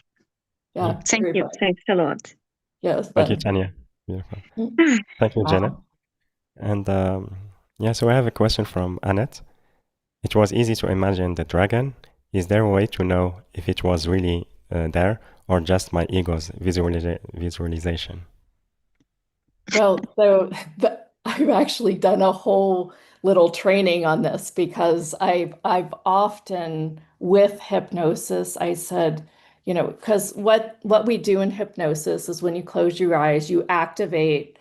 Yeah. yeah, Thank very you. fun. Thanks a lot. Yes, Thank you, then. Tanya. Beautiful. Mm. Thank you, Jenna. Wow. And yeah, so I have a question from Annette. It was easy to imagine the dragon. Is there a way to know if it was really there or just my ego's visualization? Well, so I've actually done a whole little training on this because I've often with hypnosis, I said, because what we do in hypnosis is when you close your eyes, you activate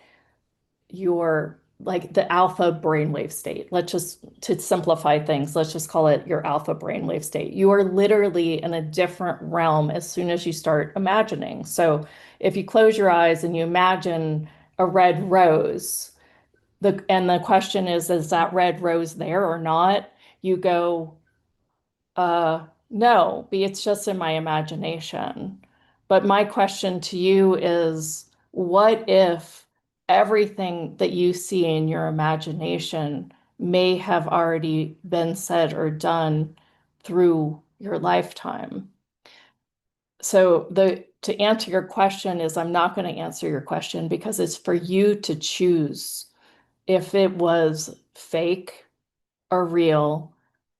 your like the alpha brainwave state. Let's just to simplify things, let's just call it your alpha brainwave state. You are literally in a different realm as soon as you start imagining. So if you close your eyes and you imagine a red rose, the question is that red rose there or not? You go, no, it's just in my imagination. But my question to you is, what if everything that you see in your imagination may have already been said or done through your lifetime? So to answer your question is I'm not going to answer your question because it's for you to choose if it was fake are real.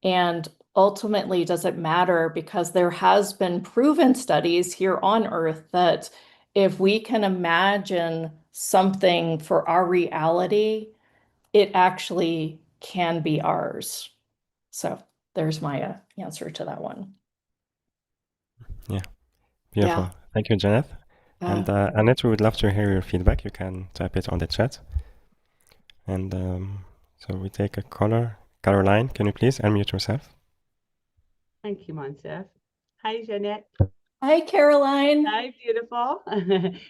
And ultimately, does it matter? Because there has been proven studies here on Earth that if we can imagine something for our reality, it actually can be ours. So there's my answer to that one. Yeah, beautiful. Yeah. Thank you, Jeneth. And Annette, we would love to hear your feedback. You can type it on the chat. And so we take a caller. Caroline, can you please unmute yourself? Thank you, Monsef. Hi, Jeanette. Hi, Caroline. Hi, beautiful.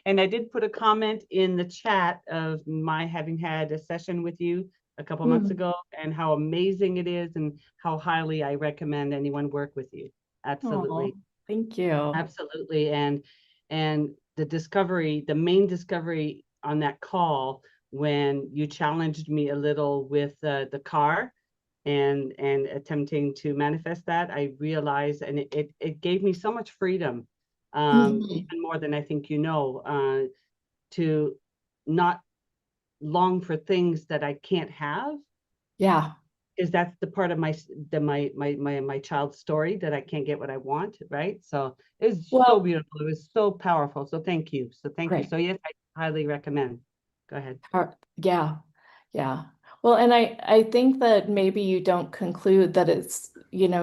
And I did put a comment in the chat of my having had a session with you a couple months ago and how amazing it is and how highly I recommend anyone work with you. Absolutely. Oh, thank you. Absolutely. And the main discovery on that call when you challenged me a little with the car and attempting to manifest that, I realized, and it gave me so much freedom, Mhm. even more than I think to not long for things that I can't have, Yeah. because that's the part of my child's story that I can't get what I want, right? So it was so Well, beautiful. It was so powerful. So thank you. So thank you. great. So yes, I highly recommend. Go ahead. Yeah. Yeah. Well, and I think that maybe you don't conclude that it's,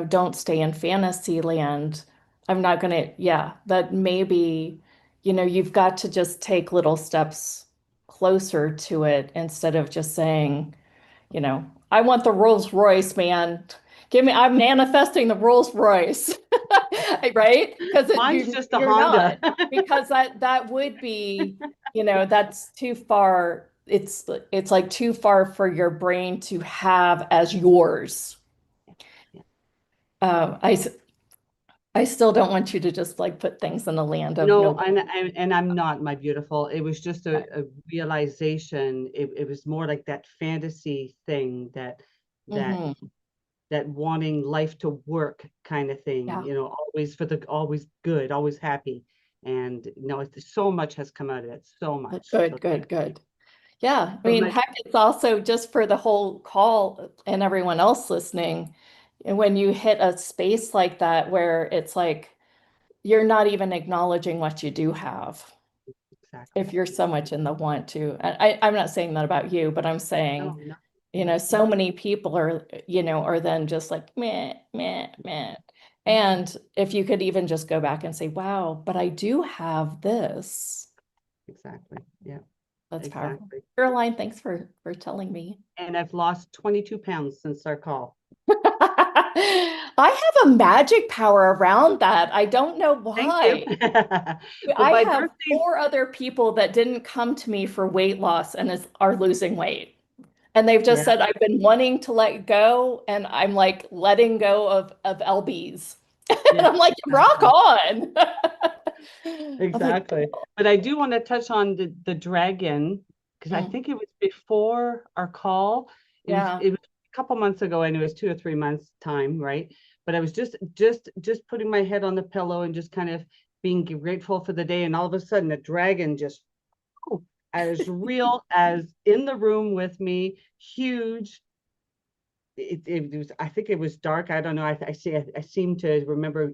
don't stay in fantasy land. I'm not gonna, yeah, that maybe, you've got to just take little steps closer to it instead of just saying, I want the Rolls Royce, man. I'm manifesting the Rolls Royce. Right? Because Mine's just a you're Honda. not, because that would be, that's too far. It's like too far for your brain to have as yours. Yeah. Uh, I s- I still don't want you to just like put things in the land of No, no. and I'm not, my beautiful. It was just a realization. It was more like that fantasy thing that Mhm. that wanting life to work kind of thing, Yeah. you know, always good, always happy. And no, so much has come out of it, so much. So Good. Yeah, I so mean, much. heck, it's also just for the whole call and everyone else listening, and when you hit a space like that where it's like you're not even acknowledging what you do have. Exactly. If you're so much in the want to. And I'm not saying that about you, but I'm saying, No. you know, so many people are, you know, are then just like meh, meh, meh. And if you could even just go back and say, wow, but I do have this. Exactly. Yeah. That's powerful. Exactly. Caroline, thanks for telling me. And I've lost 22 pounds since our call. I have a magic power around that. I don't know why. Thank you. Well, I my have birthday, 4 other people that didn't come to me for weight loss and are losing weight. And they've just yeah, said, I've been wanting to let go, and I'm like letting go of LBs. And yeah, I'm like, rock on. I'm like, exactly. But I do want to touch on the dragon, because I think it was before our call. yeah. It was a couple months ago, and it was 2 or 3 months time, right? But I was just putting my head on the pillow and just kind of being grateful for the day, and all of a sudden, a dragon just as real as in the room with me, huge. It was, I think it was dark. I don't know. I seem to remember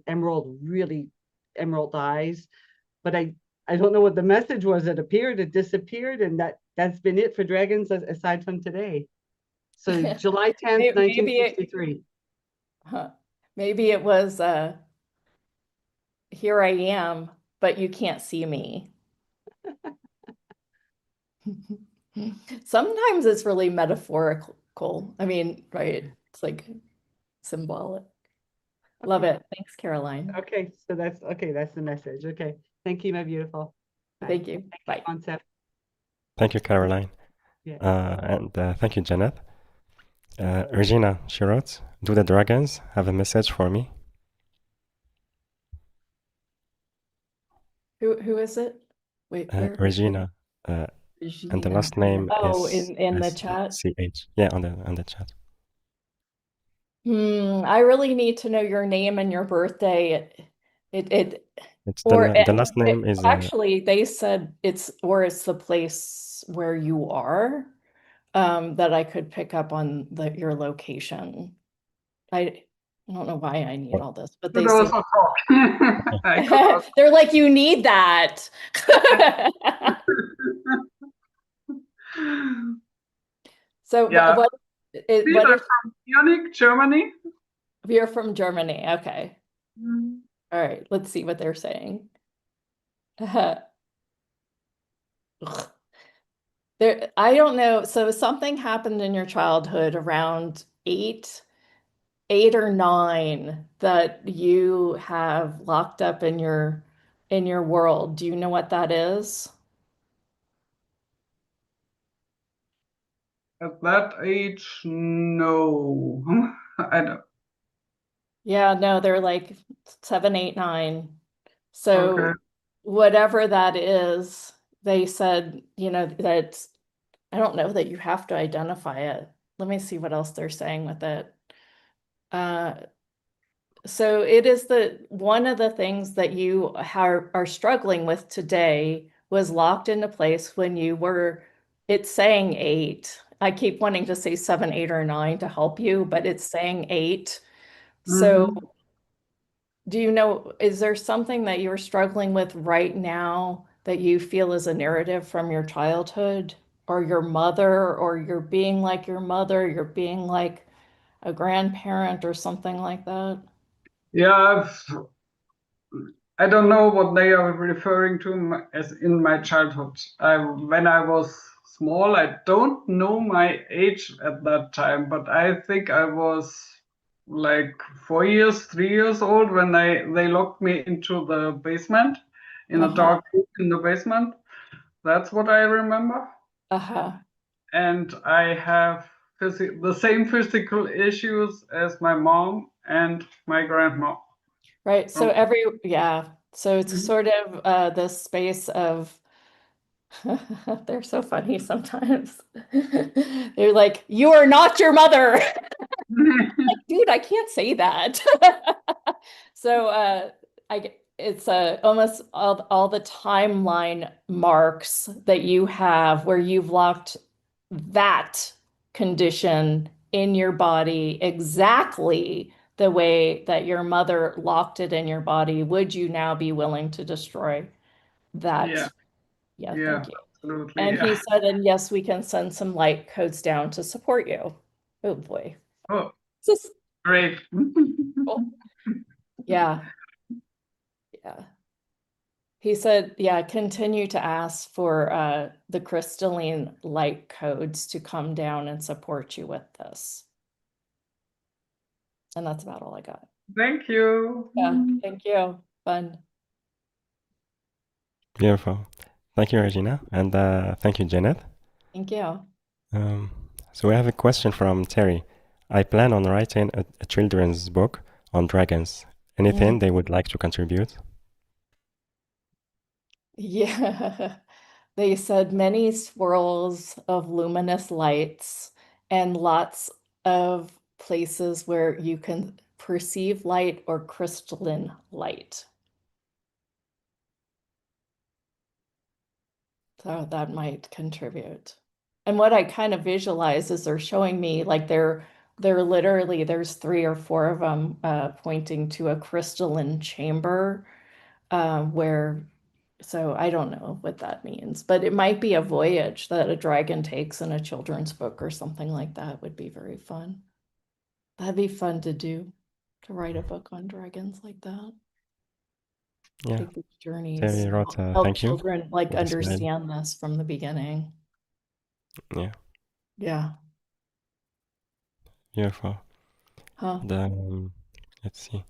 really emerald eyes, but I don't know what the message was. It appeared, it disappeared, and that's been it for dragons aside from today. So July 10th, Maybe 1963. maybe it was here I am, but you can't see me. Sometimes it's really metaphorical. I mean, right? It's like symbolic. Love Okay. it. Thanks, Caroline. Okay, so that's the message. Okay. Thank you, my beautiful. Bye. Thank you. Bye. Concept. Thank you, Caroline. Yeah. And thank you, Jeneth. Regina, she wrote, do the dragons have a message for me? Who is it? Wait, where? Regina. And the last name Oh, is in the chat. CH. Yeah, on the chat. I really need to know your name and your birthday. It's Or the last name is actually they said it's the place where you are, that I could pick up on your location. I don't know why I need all this, but they Could say also talk. I could also. they're like, you need that. So Yeah. what These what are is from Munich, Germany. you're from Germany? Okay. Mm. All right, let's see what they're saying. There, I don't know. So something happened in your childhood around 8 or 9 that you have locked up in your world. Do you know what that is? At that age, no. I don't. Yeah, no, they're like 7, 8, 9. So Okay. whatever that is, they said, you know, that I don't know that you have to identify it. Let me see what else they're saying with it. So it is one of the things that you are struggling with today was locked into place when it's saying 8. I keep wanting to say 7, 8, or 9 to help you, but it's saying 8. So Mhm. do you know, is there something that you're struggling with right now that you feel is a narrative from your childhood or your mother, or you're being like your mother, you're being like a grandparent or something like that? Yeah, I don't know what they are referring to as in my childhood. When I was small, I don't know my age at that time, but I think I was like 4 years, 3 years old when they locked me into the basement, in a Uh-huh. dark room in the basement. That's what I remember. Uh-huh. And I have the same physical issues as my mom and my grandma. Right. So Um, so it's mhm. sort of this space of They're so funny sometimes. They're like, "You are not your mother." Like, dude, I can't say that. So it's almost all the timeline marks that you have where you've locked that condition in your body exactly the way that your mother locked it in your body. Would you now be willing to destroy that? Yeah, Yeah, yeah, thank you. absolutely. And he Yeah. said, and yes, we can send some light codes down to support you. Oh boy. Oh, This is great. cool. Yeah. Yeah. He said, yeah, continue to ask for the crystalline light codes to come down and support you with this. And that's about all I got. Thank you. Yeah, thank you. Fun. Beautiful. Thank you, Regina. And thank you, Jeneth. Thank you. Um, so we have a question from Terry. I plan on writing a children's book on dragons. Anything they would like to contribute? Yeah. They said many swirls of luminous lights and lots of places where you can perceive light or crystalline light. So that might contribute. And what I kind of visualize is they're showing me like they're literally there's 3 or 4 of them pointing to a crystalline chamber where so I don't know what that means, but it might be a voyage that a dragon takes in a children's book or something like that would be very fun. That'd be fun to do, to write a book on dragons like that. Yeah. Take these journeys, Terry wrote, help thank you children like for this slide. understand this from the beginning. Yeah, Yeah. beautiful. Huh. Let's see.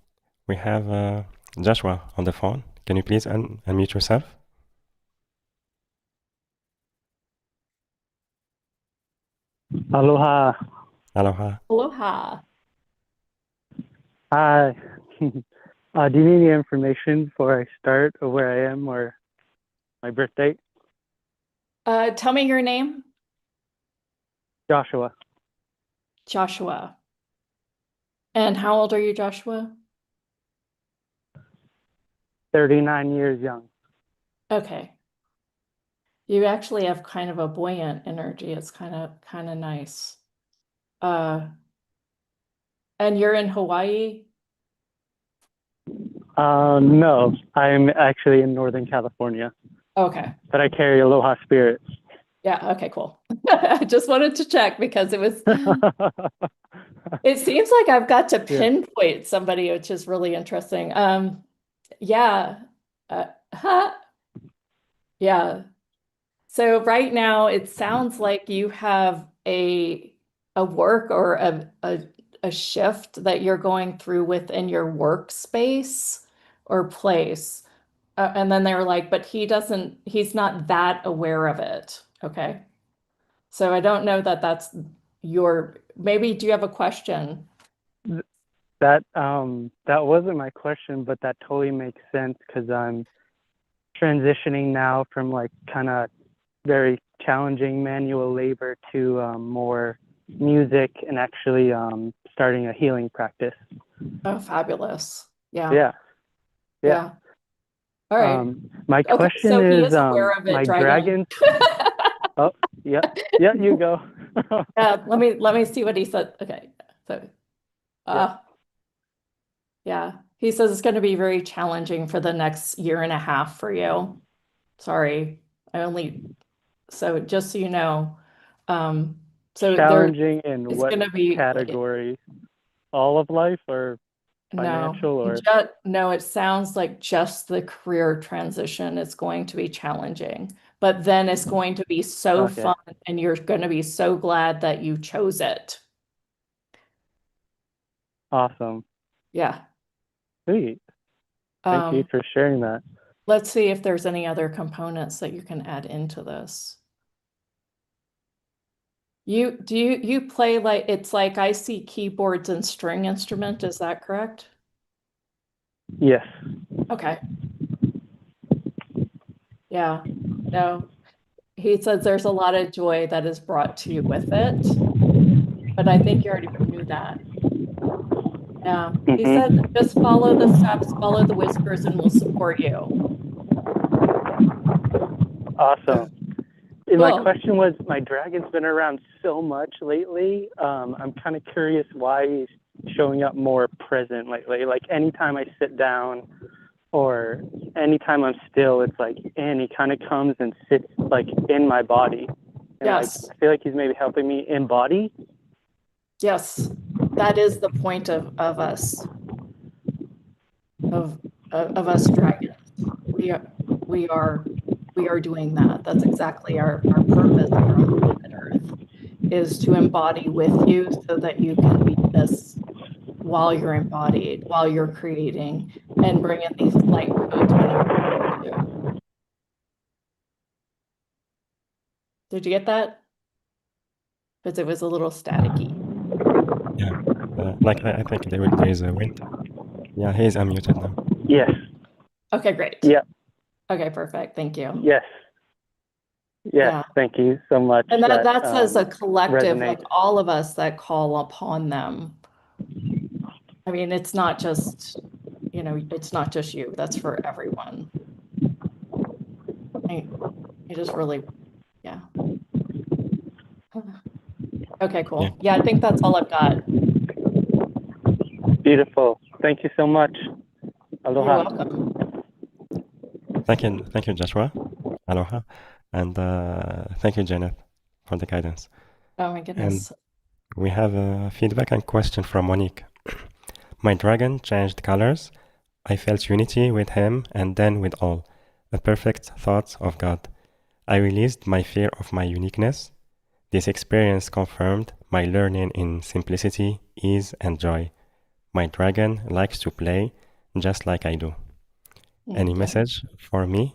We have Joshua on the phone. Can you please unmute yourself? Aloha. Aloha. Aloha. Hi. Do you need any information before I start of where I am or my birth date? Tell me your name. Joshua. Joshua. And how old are you, Joshua? 39 years young. Okay. You actually have kind of a buoyant energy. It's kind of nice. And you're in Hawaii? No, I'm actually in Northern California, Okay. but I carry Aloha spirit. Yeah, okay, cool. I just wanted to check because it seems like I've got to pinpoint somebody, which is really interesting. Yeah. Yeah. So right now it sounds like you have a work or a shift that you're going through within your workspace or place. And then they were like, but he's not that aware of it. Okay. So I don't know that that's maybe do you have a question? That wasn't my question, but that totally makes sense because I'm transitioning now from like kind of very challenging manual labor to more music and actually starting a healing practice. Oh, fabulous. Yeah. Yeah. Yeah. All right. My Okay, question so he is, is aware of it, my dragon. Oh, yeah, you go. Let me see what he said. Okay, so, yeah, he says it's going to be very challenging for the next year and a half for you. Sorry, so just so you know, so Challenging in it's what going to be category? All of life or financial or? No, it sounds like just the career transition is going to be challenging, but then it's going to be so fun and you're going to be so glad that you chose it. Awesome. Yeah. Sweet. Thank you for sharing that. Let's see if there's any other components that you can add into this. You play like it's like I see keyboards and string instrument, is that correct? Yes. Okay. Yeah. No. he says there's a lot of joy that is brought to you with it, but I think you already knew that. Yeah. He said, just follow the steps, follow the whispers, and we'll support you. Awesome. And my Cool. question was, my dragon's been around so much lately. I'm kind of curious why he's showing up more present lately. Like anytime I sit down or anytime I'm still, it's like, and he kind of comes and sits like in my body. And Yes. like, I feel like he's maybe helping me embody. Yes. That is the point of us, of us dragons. We are doing that. That's exactly our purpose here on planet Earth, is to embody with you so that you can be this while you're embodied, while you're creating, and bring in these light codes whenever you do. Did you get that? Because it was a little staticky. Yeah. Like I think there is a wind. Yeah, he is unmuted now. Yes. Okay, great. Yeah. Okay, perfect. Thank you. Yes. Yes. Yeah. Thank you so much. And that's as a collective, resonates. like all of us that call upon them. I mean, it's not just, it's not just you. That's for everyone. It just really, yeah. Okay, cool. Yeah, I think that's all I've got. Beautiful. Thank you so much. Aloha. You're welcome. Thank you, Joshua. Aloha. And thank you, Jeneth, for the guidance. Oh my goodness. We have a feedback and question from Monique. My dragon changed colors. I felt unity with him and then with all. A perfect thought of God. I released my fear of my uniqueness. This experience confirmed my learning in simplicity, ease, and joy. My dragon likes to play just like I do. Any message for me?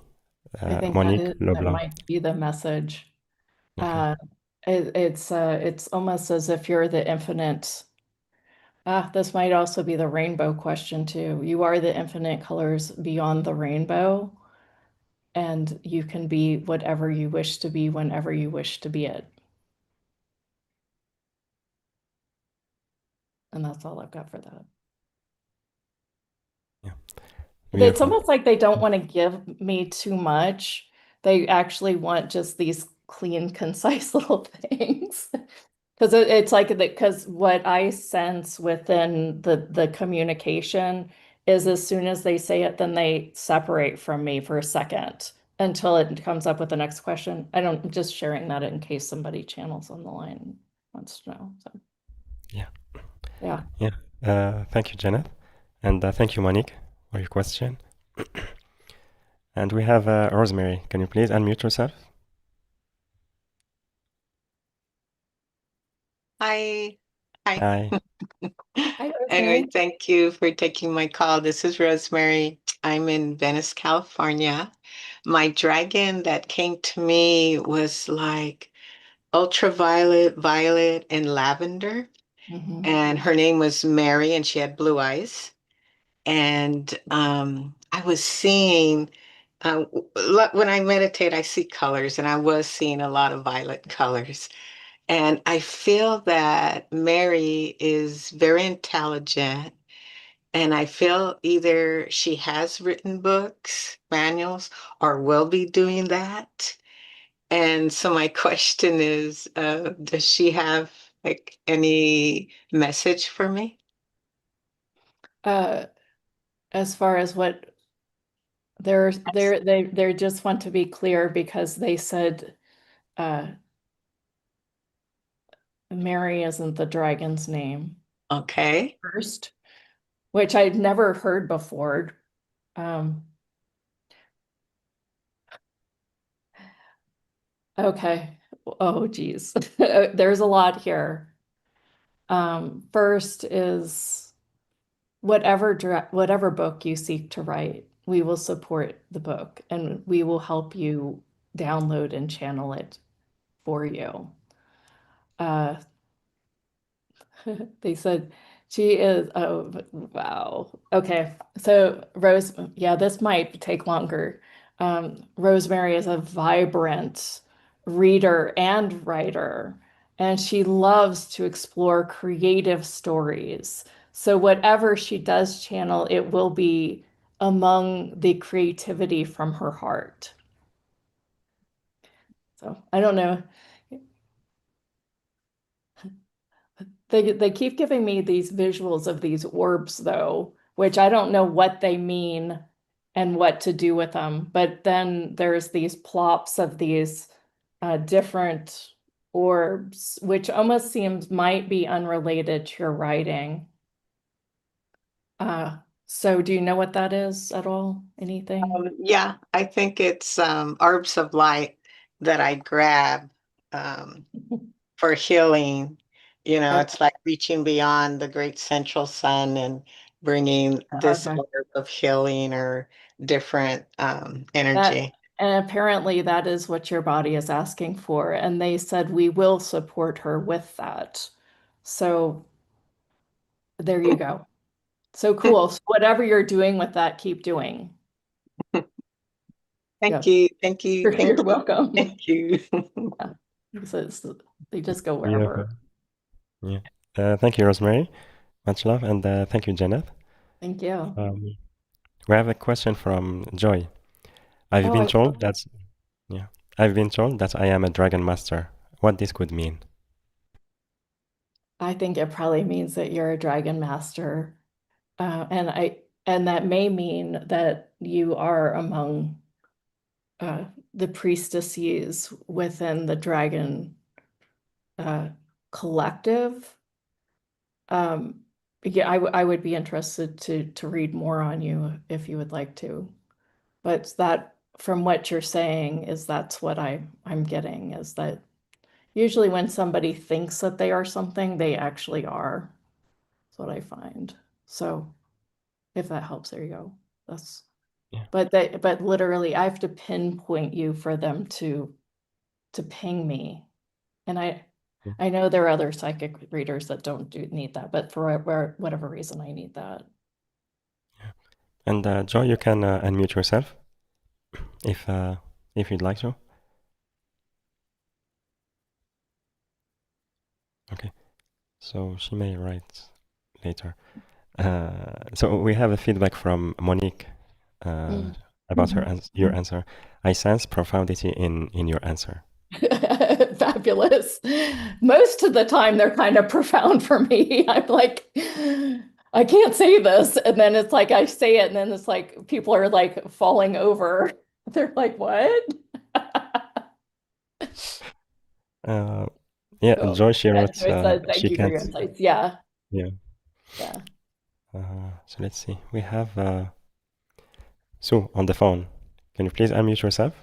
I think Monique that Leblanc. might be the message. Okay. It's almost as if you're the infinite. This might also be the rainbow question too. You are the infinite colors beyond the rainbow, and you can be whatever you wish to be whenever you wish to be it. And that's all I've got for that. Yeah. It's almost like they don't want to give me too much. They actually want just these clean, concise little things. Because it's like because what I sense within the communication is as soon as they say it, then they separate from me for a second until it comes up with the next question. I'm just sharing that in case somebody channels on the line and wants to know. So Yeah. yeah. Yeah. Thank you, Jeneth. And thank you, Monique, for your question. And we have Rosemary. Can you please unmute yourself? Hi. Hi. Hi, Anyway, Rosemary. thank you for taking my call. This is Rosemary. I'm in Venice, California. My dragon that came to me was like ultraviolet, violet, and lavender. Mhm. And her name was Mary, and she had blue eyes. And I was seeing, when I meditate, I see colors, and I was seeing a lot of violet colors. And I feel that Mary is very intelligent. And I feel either she has written books, manuals, or will be doing that. And so my question is, does she have like any message for me? As far as what they just want to be clear because they said Mary isn't the dragon's name Okay. first, which I'd never heard before. Okay. Oh, geez. There's a lot here. First is whatever book you seek to write, we will support the book and we will help you download and channel it for you. They said she is, oh, wow. Okay. So Rose, yeah, this might take longer. Rosemary is a vibrant, reader and writer, and she loves to explore creative stories. So whatever she does channel, it will be among the creativity from her heart. So I don't know. They keep giving me these visuals of these orbs though, which I don't know what they mean and what to do with them. But then there's these plops of these different orbs, which almost seems might be unrelated to your writing. So do you know what that is at all? Anything? Yeah, I think it's orbs of light that I grab for healing. You know, Okay. it's like reaching beyond the great central sun and bringing this Okay. orb of healing or different energy. And apparently that is what your body is asking for. And they said, we will support her with that. So there you go. So cool. So whatever you're doing with that, keep doing. Thank Yeah. you, thank you, You're thank you, welcome. thank you. Yeah. So they just go Yeah. wherever. Yeah. Thank you, Rosemary. Much love, and thank you, Jeneth. Thank you. We have a question from Joy. I've Oh, been told that's yeah. I've been told that I am a dragon master. What this could mean? I think it probably means that you're a dragon master. And that may mean that you are among the priestesses within the dragon collective. Yeah, I would be interested to read more on you if you would like to. But that from what you're saying is that's what I'm getting is that usually when somebody thinks that they are something, they actually are. That's what I find. So if that helps, there you go. That's Yeah. but literally I have to pinpoint you for them to ping me. And Yeah. I know there are other psychic readers that don't need that, but for whatever reason I need that. And Joy, you can unmute yourself if you'd like to. Okay. So she may write later. So we have a feedback from Monique about your answer. I sense profundity in your answer. Fabulous. Most of the time they're kind of profound for me. I'm like, I can't say this. And then it's like I say it, and then it's like people are like falling over. They're like, what? Yeah, Cool. Joy, she wrote, Joy said, thank she you for your can't. insights. Yeah. Yeah. Yeah. So let's see. We have Sue on the phone. Can you please unmute yourself?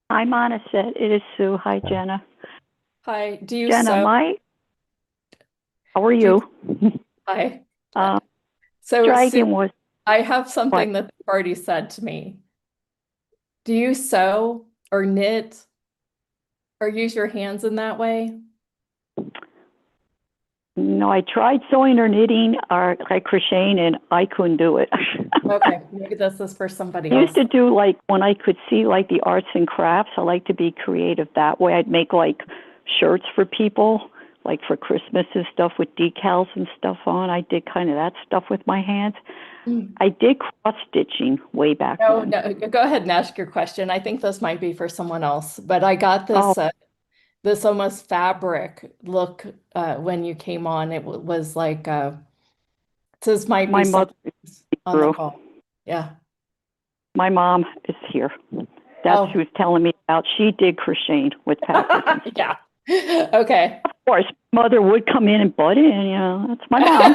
Hi, Monisset. It is Sue. Hi, Jenna. Hi. Do you Jenna, sew? how are you? Hi. So Dragon Sue, was. I have something that the party said to me. Do you sew or knit or use your hands in that way? No, I tried sewing or knitting or like crocheting, and I couldn't do it. Okay, maybe this is for somebody I else. used to do like when I could see like the arts and crafts. I like to be creative that way. I'd make like shirts for people, like for Christmas and stuff with decals and stuff on. I did kind of that stuff with my hands. I did cross stitching way back when. No, go ahead and ask your question. I think this might be for someone else, but I got this this almost fabric look when you came on. It was like this might My be mother on the call. Yeah. My mom is here. That's who was telling me about. She did crocheting with patches. Yeah. Okay. Of course, mother would come in and butt in. You know, that's my mom.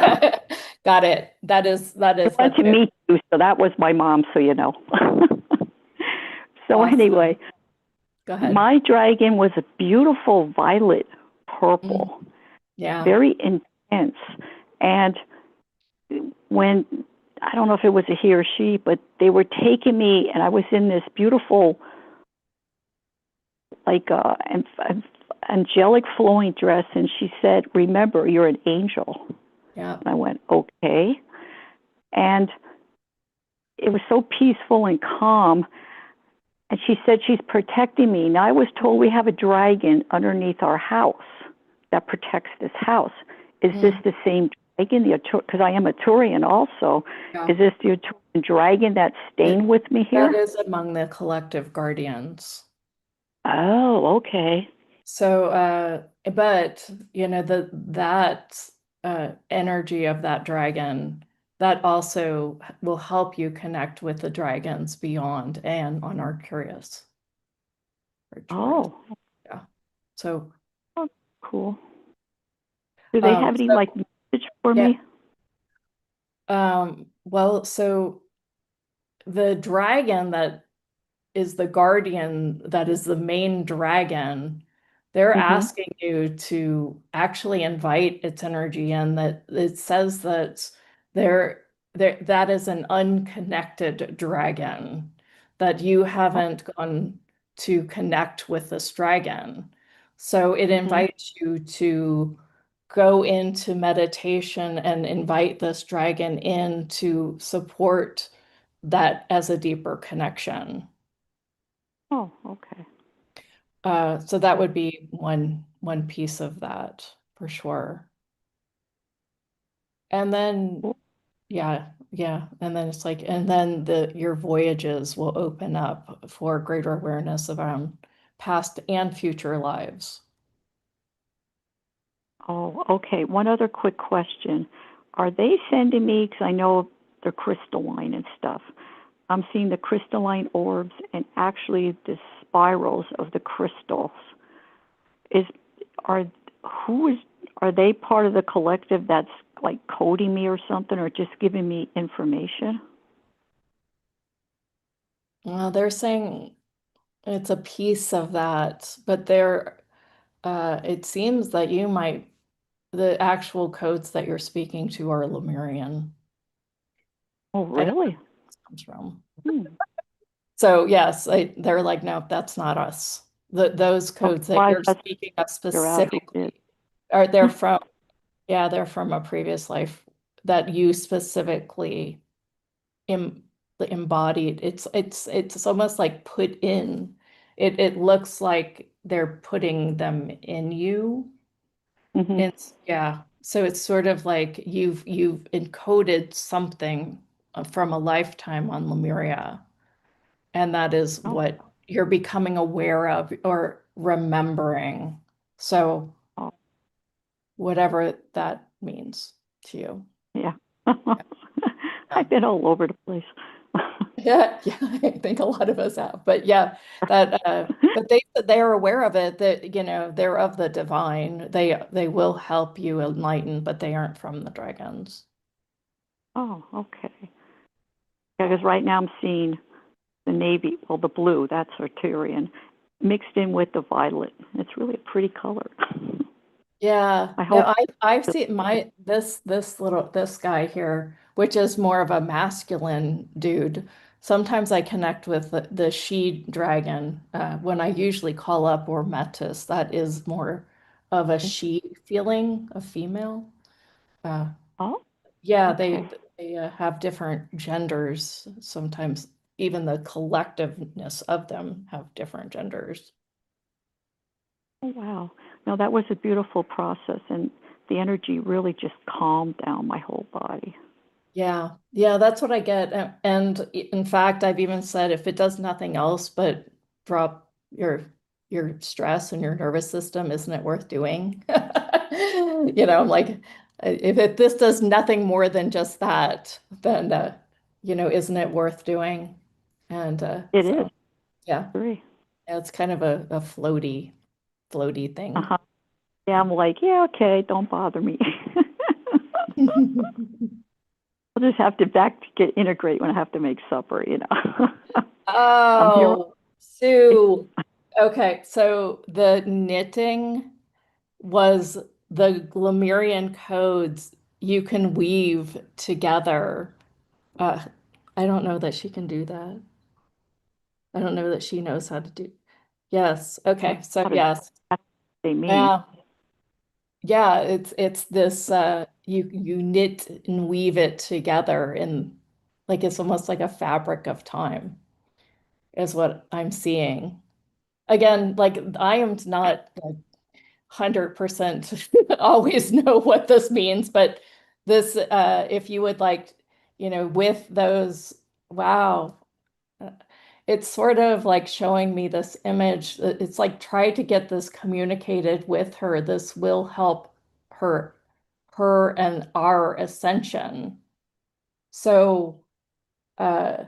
Got it. That is. It went to me too, so that was my mom. So you know. So Awesome. anyway, go ahead. My dragon was a beautiful violet purple. Yeah. Very intense. And when I don't know if it was a he or she, but they were taking me, and I was in this beautiful, like angelic flowing dress, and she said, "Remember, you're an angel." Yeah. And I went, "Okay." And it was so peaceful and calm. And she said she's protecting me. Now I was told we have a dragon underneath our house that protects this house. Is this the same dragon? Because I am a Turian also. Yeah. Is this the Arcturian dragon that's staying with me here? That is among the collective guardians. Oh, okay. So, but you know, that energy of that dragon, that also will help you connect with the dragons beyond and on Arcturus. Oh, yeah. So cool. Do they have any like message for me? Well, so the dragon that is the guardian, that is the main dragon, they're asking you to actually invite its energy in. That it says that that is an unconnected dragon, that you haven't gone to connect with this dragon. So it invites you to go into meditation and invite this dragon in to support that as a deeper connection. Oh, okay. So that would be one piece of that for sure. And then yeah, and then it's like, and then your voyages will open up for greater awareness around past and future lives. Oh, okay. One other quick question. Are they sending me, because I know they're crystalline and stuff, I'm seeing the crystalline orbs and actually the spirals of the crystals. Are they part of the collective that's like coding me or something, or just giving me information? Well, they're saying it's a piece of that, but it seems that the actual codes that you're speaking to are Lemurian. Oh, really? Comes from. So yes, they're like, no, that's not us. Those codes that you're speaking of specifically they're from a previous life that you specifically embodied. It's almost like put in. It looks like they're putting them in you. So it's sort of like you've encoded something from a lifetime on Lemuria. And that is what you're becoming aware of or remembering. So whatever that means to you. Yeah. I've been all over the place. Yeah, I think a lot of us have. But yeah, but they're aware of it, that they're of the divine. They will help you enlighten, but they aren't from the dragons. Oh, okay. Yeah, because right now I'm seeing the navy, well, the blue, that's Arcturian, mixed in with the violet. It's really a pretty color. Yeah. I've seen this guy here, which is more of a masculine dude. Sometimes I connect with the she dragon when I usually call up or Metis. That is more of a she feeling, a female. Yeah, okay. they have different genders. Sometimes even the collectiveness of them have different genders. Oh, wow. No, that was a beautiful process, and the energy really just calmed down my whole body. Yeah, that's what I get. And in fact, I've even said, if it does nothing else but drop your stress and your nervous system, isn't it worth doing? I'm like, if this does nothing more than just that, then isn't it worth doing? And It is. Yeah, it's kind of a floaty thing. Yeah, I'm like, yeah, okay, don't bother me. I'll just have to integrate when I have to make supper, Oh, Sue. Okay, so the knitting was the Lemurian codes you can weave together. I don't know that she can do that. I don't know that she knows how to do. Yes. Okay. So yes. They mean. Yeah. Yeah. It's this. You knit and weave it together, and Like it's almost like a fabric of time is what I'm seeing. Again, like I am not like 100% always know what this means, but this, if you would like, with those, wow, uh, it's sort of like showing me this image. It's like try to get this communicated with her. This will help her, her and our ascension. So, uh,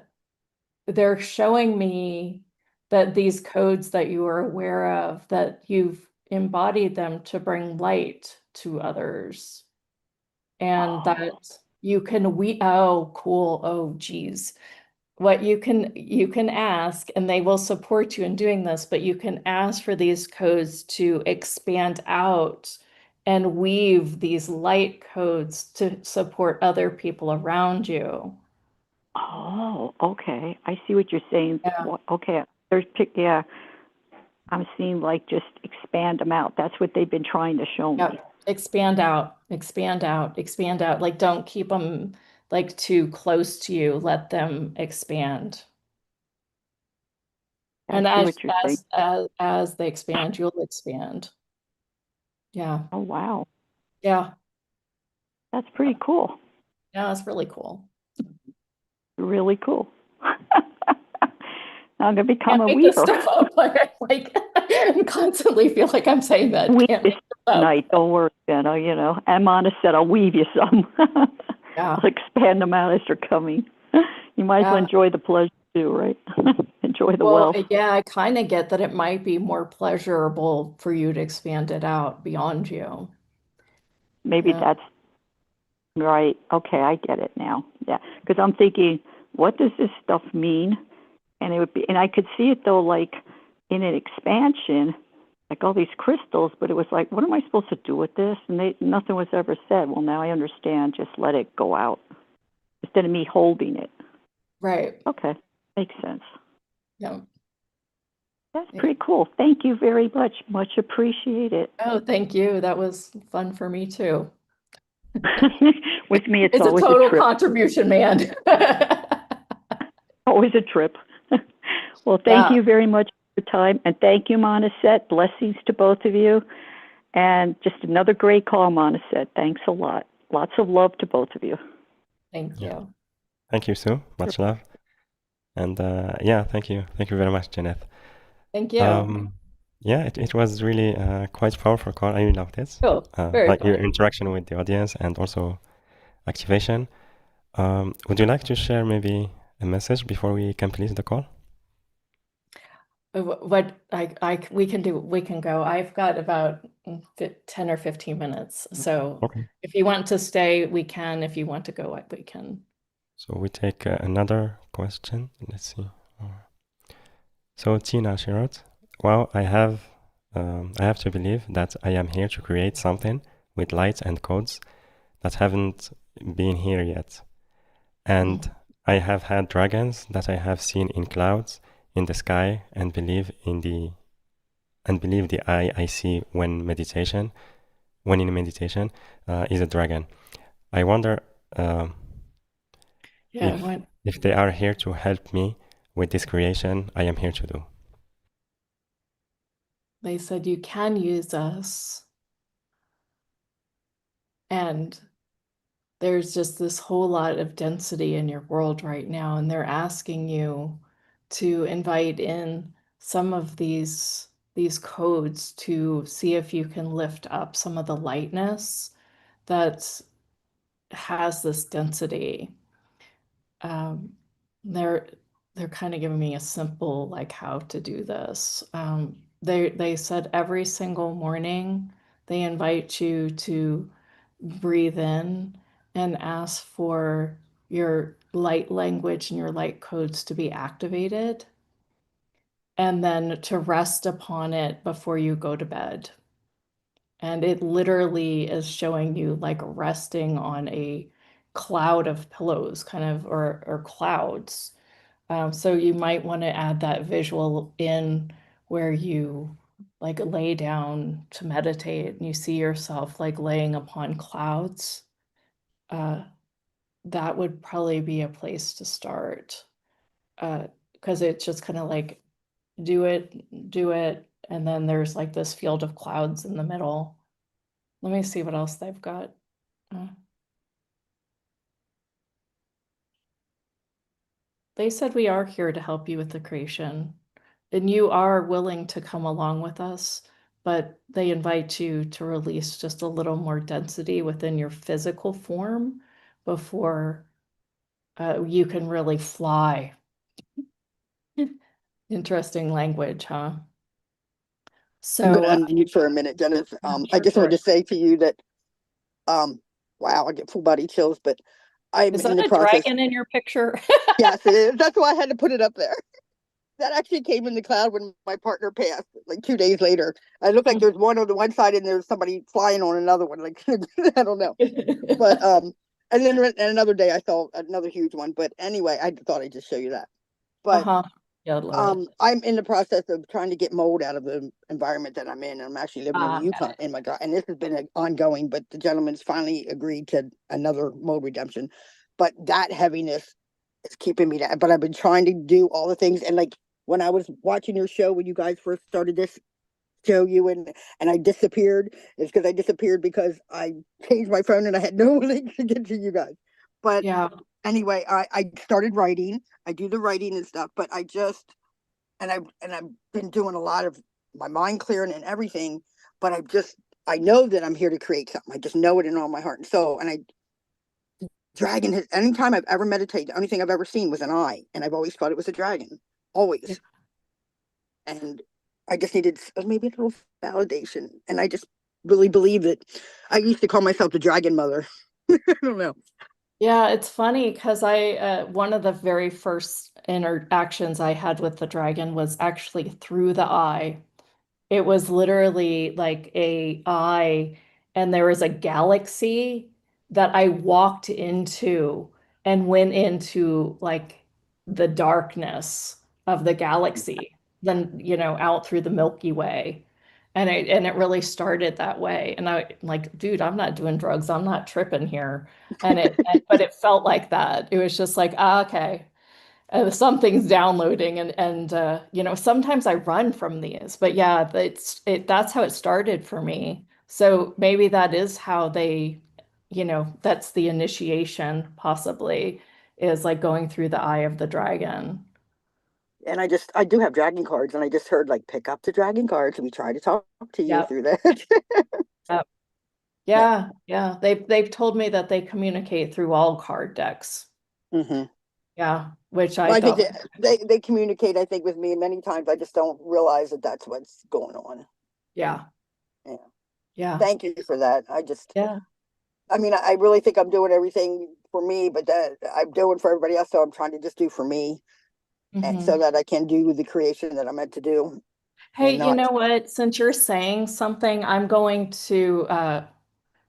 they're showing me that these codes that you are aware of, that you've embodied them to bring light to others. And that you can oh, cool. Oh, geez. What you can ask, and they will support you in doing this, but you can ask for these codes to expand out and weave these light codes to support other people around you. Oh, okay. I see what you're saying. Yeah. Okay. Yeah. I'm seeing like just expand them out. That's what they've been trying to show me. Yeah, expand out, expand out, expand out. Like don't keep them like too close to you. Let them expand. I And see what you're saying. as they expand, you'll expand. Yeah. Oh, wow. Yeah. That's pretty cool. Yeah, it's really cool. Really cool. I'm gonna become Can't a make this weaver. stuff up. Like I constantly feel like I'm saying that. Weave Can't this make this up. tonight. Don't worry, Jenna. Amanda said I'll weave you some. Yeah. I'll expand them out as they're coming. You might as well Yeah. enjoy the pleasure too, right? Enjoy the Well, wealth. yeah, I kind of get that it might be more pleasurable for you to expand it out beyond you. Maybe Yeah. that's right. Okay, I get it now. Yeah, because I'm thinking, what does this stuff mean? And it would be, and I could see it though, like in an expansion, like all these crystals. But it was like, what am I supposed to do with this? And nothing was ever said. Well, now I understand. Just let it go out instead of me holding it. Right. Okay, makes sense. Yeah. That's pretty cool. Thank you very much. Much appreciated. Oh, thank you. That was fun for me too. With me, it's It's a always total a trip. contribution, man. Always a trip. Well, thank Yeah. you very much for your time. And thank you, Monisette. Blessings to both of you. And just another great call, Monisette. Thanks a lot. Lots of love to both of you. Thank Yeah. you. Thank you, Sue. Much love. And yeah, thank you. Thank you very much, Jeneth. Thank you. Yeah, it was really quite powerful call. I really loved it. Cool. Very Like your fun. interaction with the audience and also activation. Would you like to share maybe a message before we complete the call? What we can go. I've got about 10 or 15 minutes. So Okay. if you want to stay, we can. If you want to go, we can. So we take another question. Let's see. So Tina, she wrote, well, I have to believe that I am here to create something with lights and codes that haven't been here yet. And I have had dragons that I have seen in clouds, in the sky, and believe the eye I see when in meditation is a dragon. I wonder if they are here to help me with this creation I am here to do. They said you can use us. And there's just this whole lot of density in your world right now, and they're asking you to invite in some of these codes to see if you can lift up some of the lightness that has this density. They're kind of giving me a simple like how to do this. They said every single morning they invite you to breathe in and ask for your light language and your light codes to be activated, and then to rest upon it before you go to bed. And it literally is showing you like resting on a cloud of pillows, kind of, or clouds. So you might want to add that visual in where you like lay down to meditate and you see yourself like laying upon clouds. that would probably be a place to start. Because it's just kind of like do it, and then there's like this field of clouds in the middle. Let me see what else they've got. They said we are here to help you with the creation, and you are willing to come along with us, but they invite you to release just a little more density within your physical form before you can really fly. Interesting language, huh? I'm So, going to unmute for a minute, Jeneth. I sure, just wanted sure. to say to you that, wow, I get full body chills, but I'm Is in that the a process. dragon in your picture? Yes, it is. That's why I had to put it up there. That actually came in the cloud when my partner passed, like 2 days later. I look like there's one on the one side and there's somebody flying on another one. Like, I don't know. But, and then another day I saw another huge one. But anyway, I thought I'd just show you that. But Yeah, I love it. I'm in the process of trying to get mold out of the environment that I'm in. I'm actually living in the Yukon in my and this has been ongoing, but the gentleman's finally agreed to another mold redemption. But that heaviness is keeping me down. But I've been trying to do all the things, and like when I was watching your show when you guys first started this show, you and I disappeared. It's because I disappeared because I changed my phone and I had no link to get to you guys. But Yeah. anyway, I started writing. I do the writing and stuff, but I just I've been doing a lot of my mind clearing and everything, but I know that I'm here to create something. I just know it in all my heart and soul. And dragon has, anytime I've ever meditated, the only thing I've ever seen was an eye, and I've always thought it was a dragon, always. Yeah. And I just needed maybe a little validation, and I just really believe that. I used to call myself the dragon mother. I don't know. Yeah, it's funny because one of the very first interactions I had with the dragon was actually through the eye. It was literally like a eye, and there was a galaxy that I walked into and went into like the darkness of the galaxy, then, out through the Milky Way. And it really started that way. And I like, dude, I'm not doing drugs. I'm not tripping here. But it felt like that. It was just like, okay, something's downloading, and sometimes I run from these, but yeah, that's how it started for me. So maybe that is how that's the initiation, possibly, is like going through the eye of the dragon. And I do have dragon cards, and I just heard like pick up the dragon cards and we try to talk to you Yep. through that. Yep. Yeah. They've told me that they communicate through all card decks. Mm-hmm. Yeah, which Well, I I think thought. they communicate, I think, with me many times. I just don't realize that that's what's going on. Yeah. Yeah. Yeah. Thank you for that. Yeah. I mean, I really think I'm doing everything for me, but that I'm doing for everybody else. So I'm trying to just do for me, and so that I can do the creation that I'm meant to do. Hey, And you not, know what? Since you're saying something, I'm going to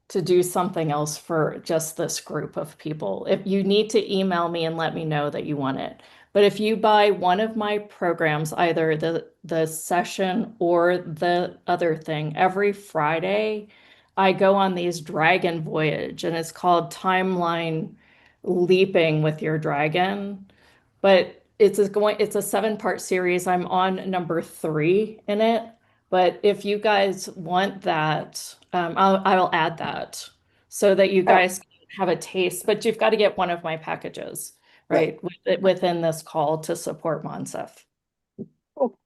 do something else for just this group of people. If you need to email me and let me know that you want it. But if you buy one of my programs, either the session or the other thing, every Friday, I go on these dragon voyage, and it's called Timeline Leaping with Your Dragon. But it's a 7-part series. I'm on number 3 in it. But if you guys want that, I'll add that so that you guys can have a taste. But you've got to get one of my packages, right? Within this call to support Monsef. cool.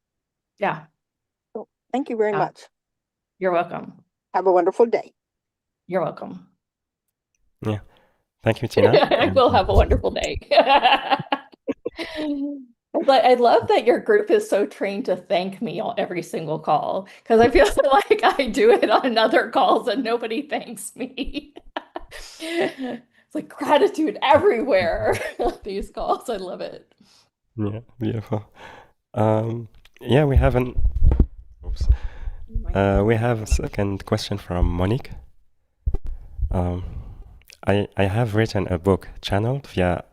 Yeah. Cool. Thank you very much. You're welcome. Have a wonderful day. You're welcome. Yeah. Thank you, Tina. I will have a wonderful day. But I love that your group is so trained to thank me on every single call, because I feel like I do it on other calls and nobody thanks me. It's like gratitude everywhere. These calls, I love it. Yeah, beautiful. Yeah, we have we have a second question from Monique. I have written a book channeled via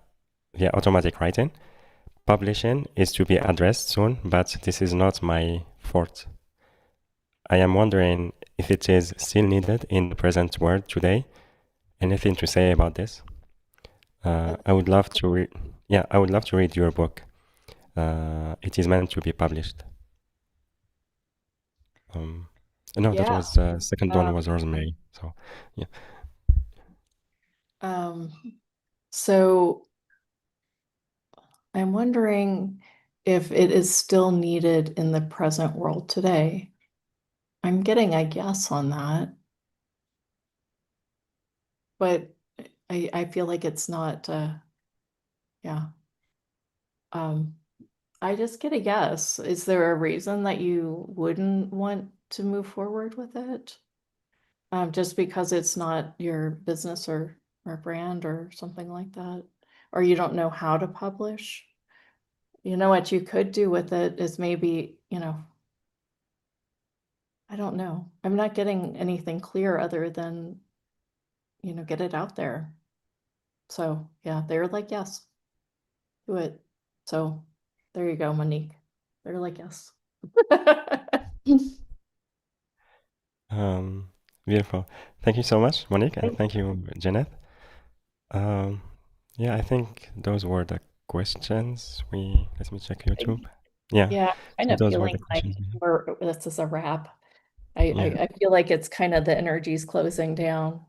automatic writing. Publishing is to be addressed soon, but this is not my forte. I am wondering if it is still needed in the present world today. Anything to say about this? I would love to read. Yeah, I would love to read your book. It is meant to be published. No, that Yeah. was second one was Rosemary. So, yeah. So I'm wondering if it is still needed in the present world today. I'm getting a yes on that, but I feel like it's not, yeah. I just get a yes. Is there a reason that you wouldn't want to move forward with it? Just because it's not your business or brand or something like that? Or you don't know how to publish? You know what you could do with it is maybe, I don't know. I'm not getting anything clear other than, get it out there. So yeah, they're like, yes, do it. So there you go, Monique. They're like, yes. Beautiful. Thank you so much, Monique, and thank you, Jeneth. Yeah, I think those were the questions. Let me check YouTube. Yeah. Yeah, kind So of those were the feeling like questions. this is a wrap. Yeah. I feel like it's kind of the energy's closing down.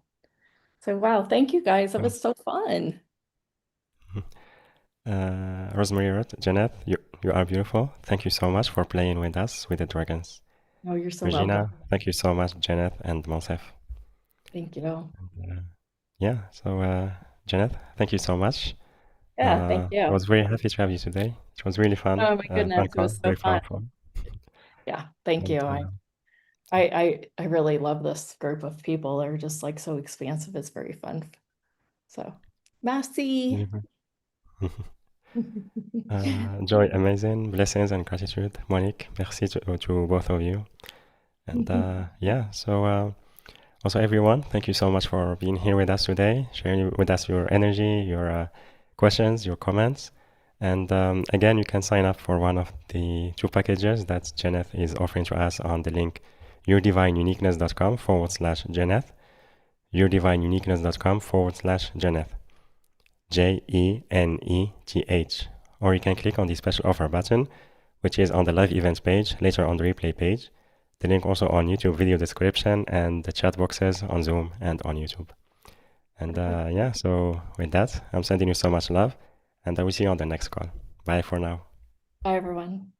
So wow, thank you guys. It was so fun. Rosemary wrote, Jeneth, you are beautiful. Thank you so much for playing with us with the dragons. Oh, you're so Regina, welcome. thank you so much, Jeneth and Monsef. Thank you. Yeah, so Jeneth, thank you so much. Yeah, thank you. I was very happy to have you today. It was really fun. Oh my goodness, Fun it call, was so very fun. powerful. Yeah, thank you. I really love this group of people. They're just like so expansive. It's very fun. So, merci. Joy, amazing. Blessings and gratitude. Monique, merci to both of you. And yeah, so also everyone, thank you so much for being here with us today, sharing with us your energy, your questions, your comments. And again, you can sign up for one of the 2 packages that Jeneth is offering to us on the link yourdivineuniqueness.com/Jeneth, yourdivineuniqueness.com/Jeneth, JENETH. Or you can click on the special offer button, which is on the live events page, later on the replay page. The link also on YouTube video description and the chat boxes on Zoom and on YouTube. And yeah, so with that, I'm sending you so much love, and I will see you on the next call. Bye for now. Bye, everyone.